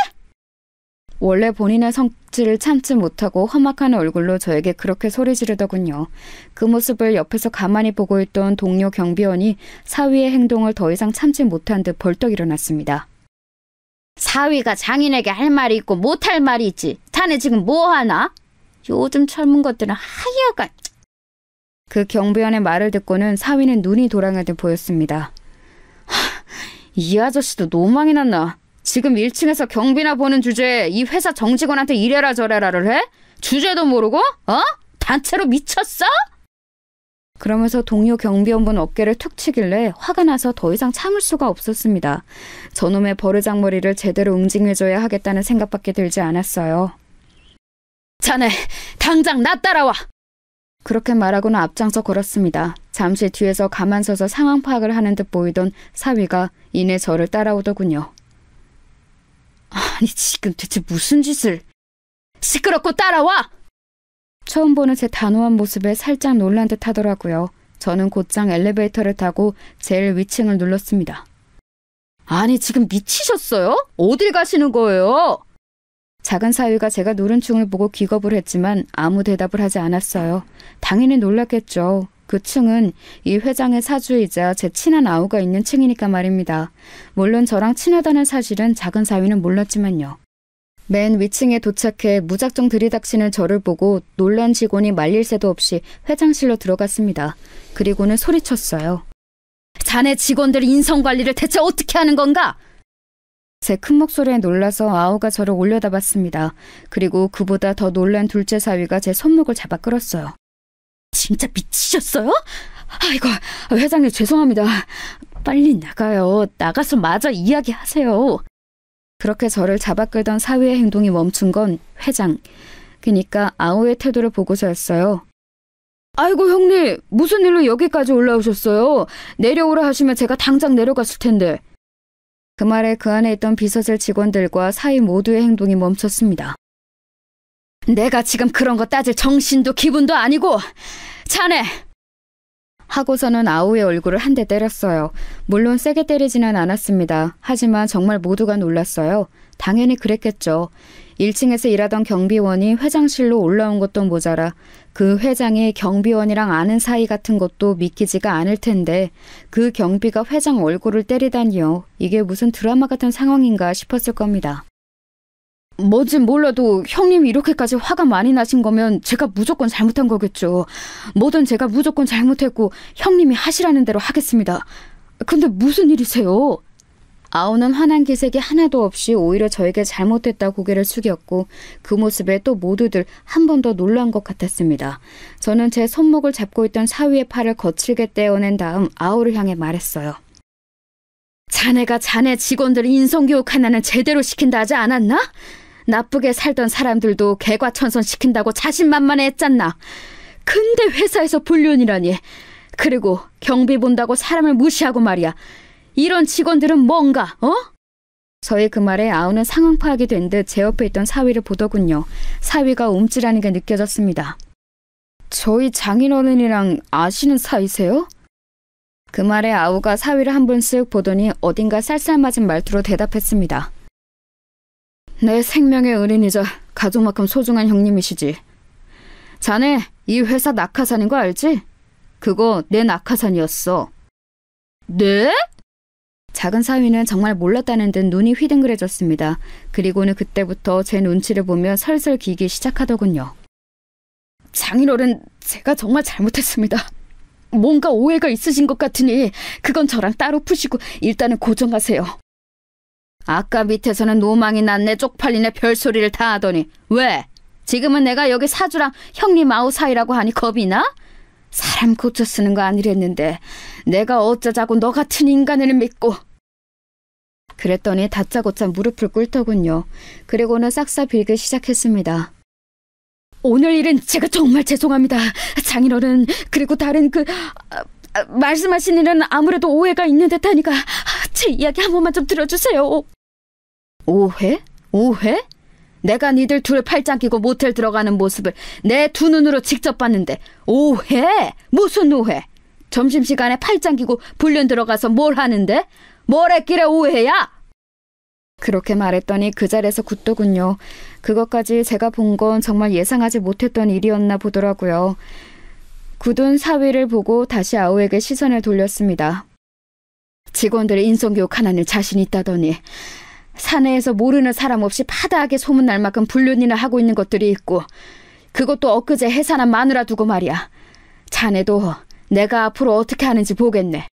원래 본인의 성질을 참지 못하고 험악한 얼굴로 저에게 그렇게 소리 지르더군요. 그 모습을 옆에서 가만히 보고 있던 동료 경비원이 사위의 행동을 더 이상 참지 못한 듯 벌떡 일어났습니다. 사위가 장인에게 할 말이 있고 못할 말이 있지. 자네 지금 뭐 하나? 요즘 젊은 것들은 하여간. 그 경비원의 말을 듣고는 사위는 눈이 돌아가듯 보였습니다. 이 아저씨도 노망이 났나? 지금 1층에서 경비나 보는 주제에 이 회사 정직원한테 이래라 저래라를 해? 주제도 모르고? 단체로 미쳤어? 그러면서 동료 경비원분 어깨를 툭 치길래 화가 나서 더 이상 참을 수가 없었습니다. 저놈의 버르장머리를 제대로 응징해줘야 하겠다는 생각밖에 들지 않았어요. 자네 당장 나 따라와. 그렇게 말하고는 앞장서 걸었습니다. 잠시 뒤에서 가만 서서 상황 파악을 하는 듯 보이던 사위가 이내 저를 따라오더군요. 아니 지금 대체 무슨 짓을... 시끄럽고 따라와! 처음 보는 제 단호한 모습에 살짝 놀란 듯 하더라고요. 저는 곧장 엘리베이터를 타고 제일 위층을 눌렀습니다. 아니 지금 미치셨어요? 어딜 가시는 거예요? 작은 사위가 제가 누른 층을 보고 기겁을 했지만 아무 대답을 하지 않았어요. 당연히 놀랐겠죠. 그 층은 이 회장의 사주이자 제 친한 아우가 있는 층이니까 말입니다. 물론 저랑 친하다는 사실은 작은 사위는 몰랐지만요. 맨 위층에 도착해 무작정 들이닥치는 저를 보고 놀란 직원이 말릴 새도 없이 회장실로 들어갔습니다. 그리고는 소리쳤어요. 자네 직원들 인성관리를 대체 어떻게 하는 건가? 제 큰 목소리에 놀라서 아우가 저를 올려다봤습니다. 그리고 그보다 더 놀란 둘째 사위가 제 손목을 잡아 끌었어요. 진짜 미치셨어요? 아이고, 회장님 죄송합니다. 빨리 나가요. 나가서 마저 이야기하세요. 그렇게 저를 잡아 끌던 사위의 행동이 멈춘 건 회장, 그러니까 아우의 태도를 보고서였어요. 아이고 형님, 무슨 일로 여기까지 올라오셨어요? 내려오라 하시면 제가 당장 내려갔을 텐데. 그 말에 그 안에 있던 비서실 직원들과 사위 모두의 행동이 멈췄습니다. 내가 지금 그런 거 따질 정신도 기분도 아니고 자네! 하고서는 아우의 얼굴을 한 대 때렸어요. 물론 세게 때리지는 않았습니다. 하지만 정말 모두가 놀랐어요. 당연히 그랬겠죠. 1층에서 일하던 경비원이 회장실로 올라온 것도 모자라 그 회장이 경비원이랑 아는 사이 같은 것도 믿기지가 않을 텐데 그 경비가 회장 얼굴을 때리다니요. 이게 무슨 드라마 같은 상황인가 싶었을 겁니다. 뭔진 몰라도 형님이 이렇게까지 화가 많이 나신 거면 제가 무조건 잘못한 거겠죠. 뭐든 제가 무조건 잘못했고 형님이 하시라는 대로 하겠습니다. 근데 무슨 일이세요? 아우는 화난 기색이 하나도 없이 오히려 저에게 잘못했다 고개를 숙였고 그 모습에 또 모두들 한 번 더 놀란 것 같았습니다. 저는 제 손목을 잡고 있던 사위의 팔을 거칠게 떼어낸 다음 아우를 향해 말했어요. 자네가 자네 직원들 인성교육 하나는 제대로 시킨다 하지 않았나? 나쁘게 살던 사람들도 개과천선 시킨다고 자신만만해 했잖나. 근데 회사에서 불륜이라니. 그리고 경비 본다고 사람을 무시하고 말이야. 이런 직원들은 뭔가, 저희 그 말에 아우는 상황 파악이 된 듯 제 옆에 있던 사위를 보더군요. 사위가 움찔하는 게 느껴졌습니다. 저희 장인어른이랑 아시는 사이세요? 그 말에 아우가 사위를 한 번 쓱 보더니 어딘가 쌀쌀맞은 말투로 대답했습니다. 내 생명의 은인이자 가족만큼 소중한 형님이시지. 자네 이 회사 낙하산인 거 알지? 그거 내 낙하산이었어. 네? 작은 사위는 정말 몰랐다는 듯 눈이 휘둥그레졌습니다. 그리고는 그때부터 제 눈치를 보며 설설 기기 시작하더군요. 장인어른, 제가 정말 잘못했습니다. 뭔가 오해가 있으신 것 같으니 그건 저랑 따로 푸시고 일단은 고정하세요. 아까 밑에서는 노망이 났네 쪽팔리네 별소리를 다 하더니 왜? 지금은 내가 여기 사주랑 형님 아우 사이라고 하니 겁이 나? 사람 고쳐 쓰는 거 아니랬는데 내가 어쩌자고 너 같은 인간을 믿고. 그랬더니 다짜고짜 무릎을 꿇더군요. 그리고는 싹싹 빌기 시작했습니다. 오늘 일은 제가 정말 죄송합니다. 장인어른, 그리고 다른 말씀하신 일은 아무래도 오해가 있는 듯하니까 제 이야기 한 번만 좀 들어주세요. 오해? 오해? 내가 니들 둘 팔짱 끼고 모텔 들어가는 모습을 내 두 눈으로 직접 봤는데 오해? 무슨 오해? 점심시간에 팔짱 끼고 불륜 들어가서 뭘 하는데? 뭘 했길래 오해야? 그렇게 말했더니 그 자리에서 굳더군요. 그것까지 제가 본 건 정말 예상하지 못했던 일이었나 보더라고요. 굳은 사위를 보고 다시 아우에게 시선을 돌렸습니다. 직원들의 인성교육 하나는 자신 있다더니 사내에서 모르는 사람 없이 파다하게 소문날 만큼 불륜이나 하고 있는 것들이 있고, 그것도 엊그제 해산한 마누라 두고 말이야. 자네도 내가 앞으로 어떻게 하는지 보겠네.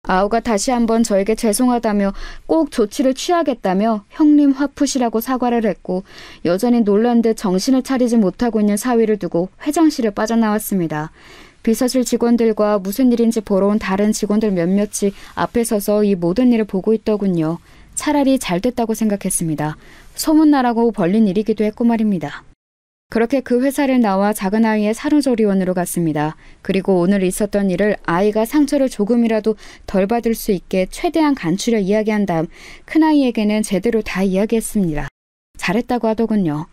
아우가 다시 한번 저에게 죄송하다며 꼭 조치를 취하겠다며 형님 화푸시라고 사과를 했고, 여전히 놀란 듯 정신을 차리지 못하고 있는 사위를 두고 회장실을 빠져나왔습니다. 비서실 직원들과 무슨 일인지 보러 온 다른 직원들 몇몇이 앞에 서서 이 모든 일을 보고 있더군요. 차라리 잘 됐다고 생각했습니다. 소문나라고 벌린 일이기도 했고 말입니다. 그렇게 그 회사를 나와 작은 아이의 산후조리원으로 갔습니다. 그리고 오늘 있었던 일을 아이가 상처를 조금이라도 덜 받을 수 있게 최대한 간추려 이야기한 다음 큰아이에게는 제대로 다 이야기했습니다. 잘했다고 하더군요.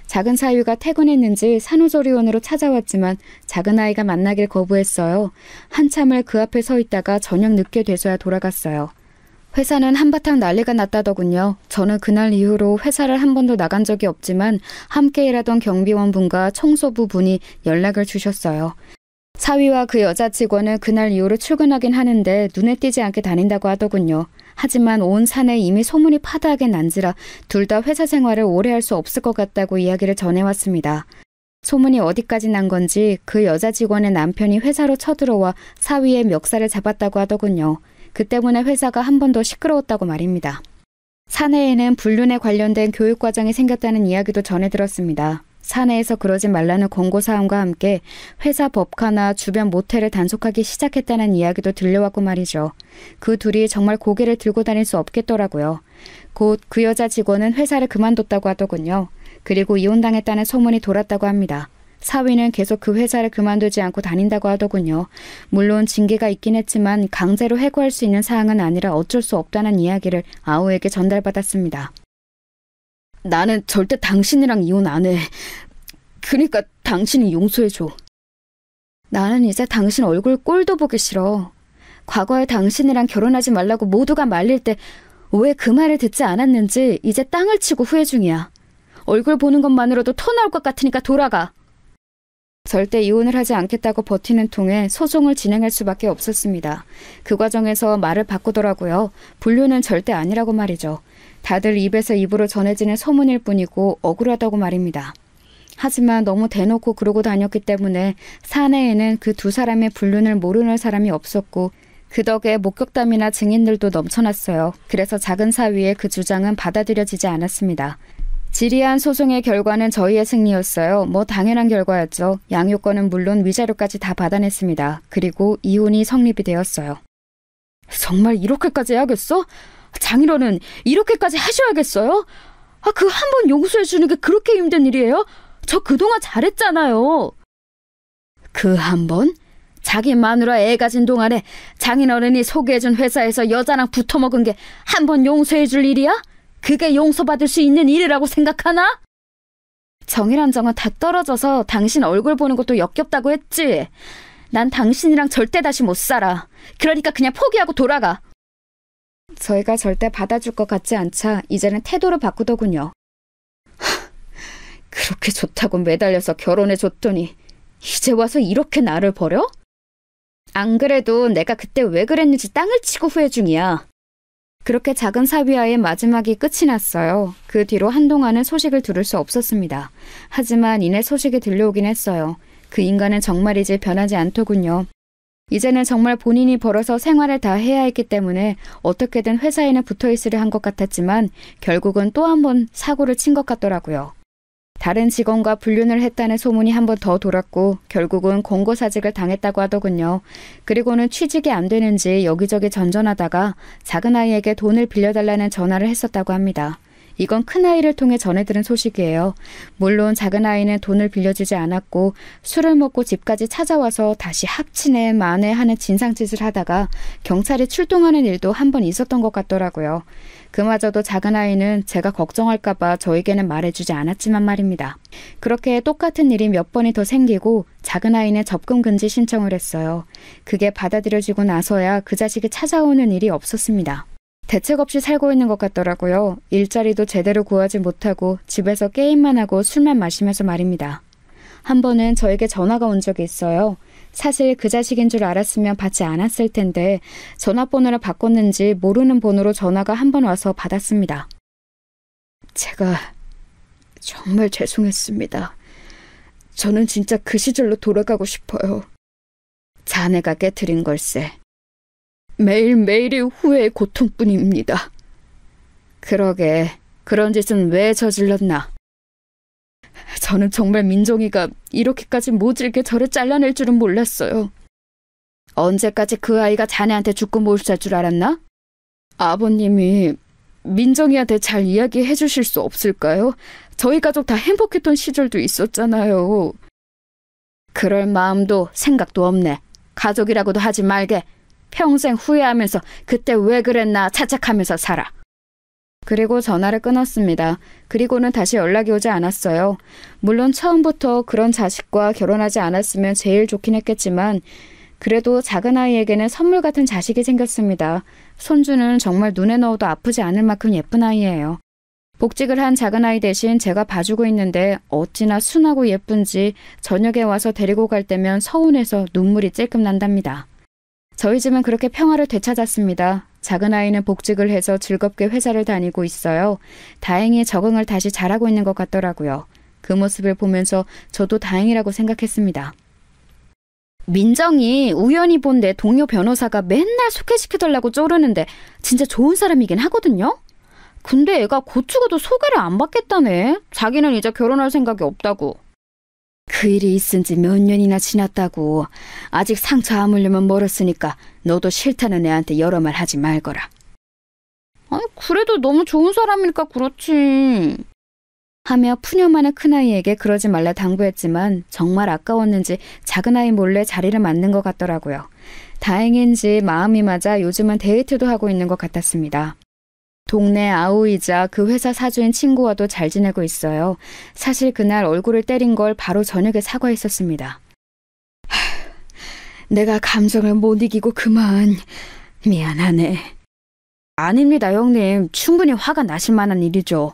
작은 사위가 퇴근했는지 산후조리원으로 찾아왔지만 작은 아이가 만나길 거부했어요. 한참을 그 앞에 서 있다가 저녁 늦게 돼서야 돌아갔어요. 회사는 한바탕 난리가 났다더군요. 저는 그날 이후로 회사를 한 번도 나간 적이 없지만 함께 일하던 경비원 분과 청소부 분이 연락을 주셨어요. 사위와 그 여자 직원은 그날 이후로 출근하긴 하는데 눈에 띄지 않게 다닌다고 하더군요. 하지만 온 사내에 이미 소문이 파다하게 난지라 둘 다 회사 생활을 오래 할 수 없을 것 같다고 이야기를 전해왔습니다. 소문이 어디까지 난 건지 그 여자 직원의 남편이 회사로 쳐들어와 사위의 멱살을 잡았다고 하더군요. 그 때문에 회사가 한 번 더 시끄러웠다고 말입니다. 사내에는 불륜에 관련된 교육 과정이 생겼다는 이야기도 전해 들었습니다. 사내에서 그러지 말라는 권고사항과 함께 회사 법카나 주변 모텔을 단속하기 시작했다는 이야기도 들려왔고 말이죠. 그 둘이 정말 고개를 들고 다닐 수 없겠더라고요. 곧 그 여자 직원은 회사를 그만뒀다고 하더군요. 그리고 이혼당했다는 소문이 돌았다고 합니다. 사위는 계속 그 회사를 그만두지 않고 다닌다고 하더군요. 물론 징계가 있긴 했지만 강제로 해고할 수 있는 사항은 아니라 어쩔 수 없다는 이야기를 아우에게 전달받았습니다. 나는 절대 당신이랑 이혼 안 해. 그러니까 당신이 용서해줘. 나는 이제 당신 얼굴 꼴도 보기 싫어. 과거에 당신이랑 결혼하지 말라고 모두가 말릴 때 왜 그 말을 듣지 않았는지 이제 땅을 치고 후회 중이야. 얼굴 보는 것만으로도 토 나올 것 같으니까 돌아가. 절대 이혼을 하지 않겠다고 버티는 통에 소송을 진행할 수밖에 없었습니다. 그 과정에서 말을 바꾸더라고요. 불륜은 절대 아니라고 말이죠. 다들 입에서 입으로 전해지는 소문일 뿐이고 억울하다고 말입니다. 하지만 너무 대놓고 그러고 다녔기 때문에 사내에는 그 두 사람의 불륜을 모르는 사람이 없었고 그 덕에 목격담이나 증인들도 넘쳐났어요. 그래서 작은 사위의 그 주장은 받아들여지지 않았습니다. 지리한 소송의 결과는 저희의 승리였어요. 뭐 당연한 결과였죠. 양육권은 물론 위자료까지 다 받아냈습니다. 그리고 이혼이 성립이 되었어요. 정말 이렇게까지 해야겠어? 장인어른 이렇게까지 하셔야겠어요? 그 한 번 용서해 주는 게 그렇게 힘든 일이에요? 저 그동안 잘했잖아요. 그 한 번? 자기 마누라 애 가진 동안에 장인어른이 소개해준 회사에서 여자랑 붙어먹은 게 한 번 용서해 줄 일이야? 그게 용서받을 수 있는 일이라고 생각하나? 정이란 정은 다 떨어져서 당신 얼굴 보는 것도 역겹다고 했지. 난 당신이랑 절대 다시 못 살아. 그러니까 그냥 포기하고 돌아가. 저희가 절대 받아줄 것 같지 않자 이제는 태도를 바꾸더군요. 그렇게 좋다고 매달려서 결혼해줬더니 이제 와서 이렇게 나를 버려? 안 그래도 내가 그때 왜 그랬는지 땅을 치고 후회 중이야. 그렇게 작은 사위와의 마지막이 끝이 났어요. 그 뒤로 한동안은 소식을 들을 수 없었습니다. 하지만 이내 소식이 들려오긴 했어요. 그 인간은 정말이지 변하지 않더군요. 이제는 정말 본인이 벌어서 생활을 다 해야 했기 때문에 어떻게든 회사에는 붙어있으려 한 것 같았지만 결국은 또 한 번 사고를 친 것 같더라고요. 다른 직원과 불륜을 했다는 소문이 한 번 더 돌았고 결국은 권고사직을 당했다고 하더군요. 그리고는 취직이 안 되는지 여기저기 전전하다가 작은아이에게 돈을 빌려달라는 전화를 했었다고 합니다. 이건 큰아이를 통해 전해들은 소식이에요. 물론 작은아이는 돈을 빌려주지 않았고 술을 먹고 집까지 찾아와서 다시 합치네 마네 하는 진상짓을 하다가 경찰이 출동하는 일도 한 번 있었던 것 같더라고요. 그마저도 작은아이는 제가 걱정할까봐 저에게는 말해주지 않았지만 말입니다. 그렇게 똑같은 일이 몇 번이 더 생기고 작은아이는 접근금지 신청을 했어요. 그게 받아들여지고 나서야 그 자식이 찾아오는 일이 없었습니다. 대책 없이 살고 있는 것 같더라고요. 일자리도 제대로 구하지 못하고 집에서 게임만 하고 술만 마시면서 말입니다. 한 번은 저에게 전화가 온 적이 있어요. 사실 그 자식인 줄 알았으면 받지 않았을 텐데 전화번호를 바꿨는지 모르는 번호로 전화가 한 번 와서 받았습니다. 제가 정말 죄송했습니다. 저는 진짜 그 시절로 돌아가고 싶어요. 자네가 깨트린 걸세. 매일매일이 후회의 고통뿐입니다. 그러게, 그런 짓은 왜 저질렀나? 저는 정말 민정이가 이렇게까지 모질게 저를 잘라낼 줄은 몰랐어요. 언제까지 그 아이가 자네한테 죽고 못 살 줄 알았나? 아버님이 민정이한테 잘 이야기해 주실 수 없을까요? 저희 가족 다 행복했던 시절도 있었잖아요. 그럴 마음도 생각도 없네. 가족이라고도 하지 말게. 평생 후회하면서 그때 왜 그랬나 자책하면서 살아. 그리고 전화를 끊었습니다. 그리고는 다시 연락이 오지 않았어요. 물론 처음부터 그런 자식과 결혼하지 않았으면 제일 좋긴 했겠지만 그래도 작은 아이에게는 선물 같은 자식이 생겼습니다. 손주는 정말 눈에 넣어도 아프지 않을 만큼 예쁜 아이예요. 복직을 한 작은 아이 대신 제가 봐주고 있는데 어찌나 순하고 예쁜지 저녁에 와서 데리고 갈 때면 서운해서 눈물이 찔끔 난답니다. 저희 집은 그렇게 평화를 되찾았습니다. 작은 아이는 복직을 해서 즐겁게 회사를 다니고 있어요. 다행히 적응을 다시 잘하고 있는 것 같더라고요. 그 모습을 보면서 저도 다행이라고 생각했습니다. 민정이 우연히 본 내 동료 변호사가 맨날 소개시켜달라고 쪼르는데 진짜 좋은 사람이긴 하거든요? 근데 애가 곧 죽어도 소개를 안 받겠다네. 자기는 이제 결혼할 생각이 없다고. 그 일이 있은 지 몇 년이나 지났다고. 아직 상처 아물려면 멀었으니까 너도 싫다는 애한테 여러 말 하지 말거라. 아니, 그래도 너무 좋은 사람이니까 그렇지. 하며 푸념하는 큰아이에게 그러지 말라 당부했지만 정말 아까웠는지 작은아이 몰래 자리를 맡는 것 같더라고요. 다행인지 마음이 맞아 요즘은 데이트도 하고 있는 것 같았습니다. 동네 아우이자 그 회사 사주인 친구와도 잘 지내고 있어요. 사실 그날 얼굴을 때린 걸 바로 저녁에 사과했었습니다. 내가 감정을 못 이기고 그만. 미안하네. 아닙니다, 형님. 충분히 화가 나실 만한 일이죠.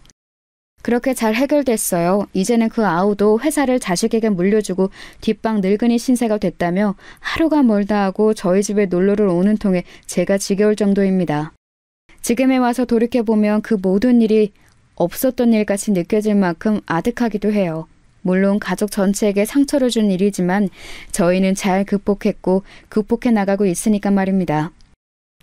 그렇게 잘 해결됐어요. 이제는 그 아우도 회사를 자식에게 물려주고 뒷방 늙은이 신세가 됐다며 하루가 멀다 하고 저희 집에 놀러를 오는 통에 제가 지겨울 정도입니다. 지금에 와서 돌이켜보면 그 모든 일이 없었던 일같이 느껴질 만큼 아득하기도 해요. 물론 가족 전체에게 상처를 준 일이지만 저희는 잘 극복했고 극복해 나가고 있으니까 말입니다.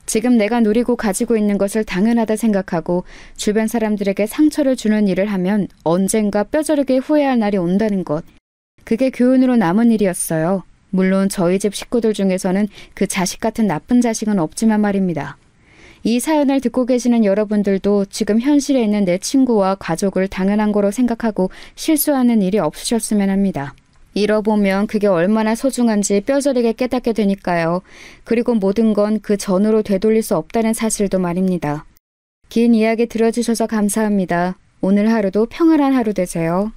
지금 내가 누리고 가지고 있는 것을 당연하다 생각하고 주변 사람들에게 상처를 주는 일을 하면 언젠가 뼈저리게 후회할 날이 온다는 것. 그게 교훈으로 남은 일이었어요. 물론 저희 집 식구들 중에서는 그 자식 같은 나쁜 자식은 없지만 말입니다. 이 사연을 듣고 계시는 여러분들도 지금 현실에 있는 내 친구와 가족을 당연한 거로 생각하고 실수하는 일이 없으셨으면 합니다. 잃어보면 그게 얼마나 소중한지 뼈저리게 깨닫게 되니까요. 그리고 모든 건 그 전으로 되돌릴 수 없다는 사실도 말입니다. 긴 이야기 들어주셔서 감사합니다. 오늘 하루도 평안한 하루 되세요.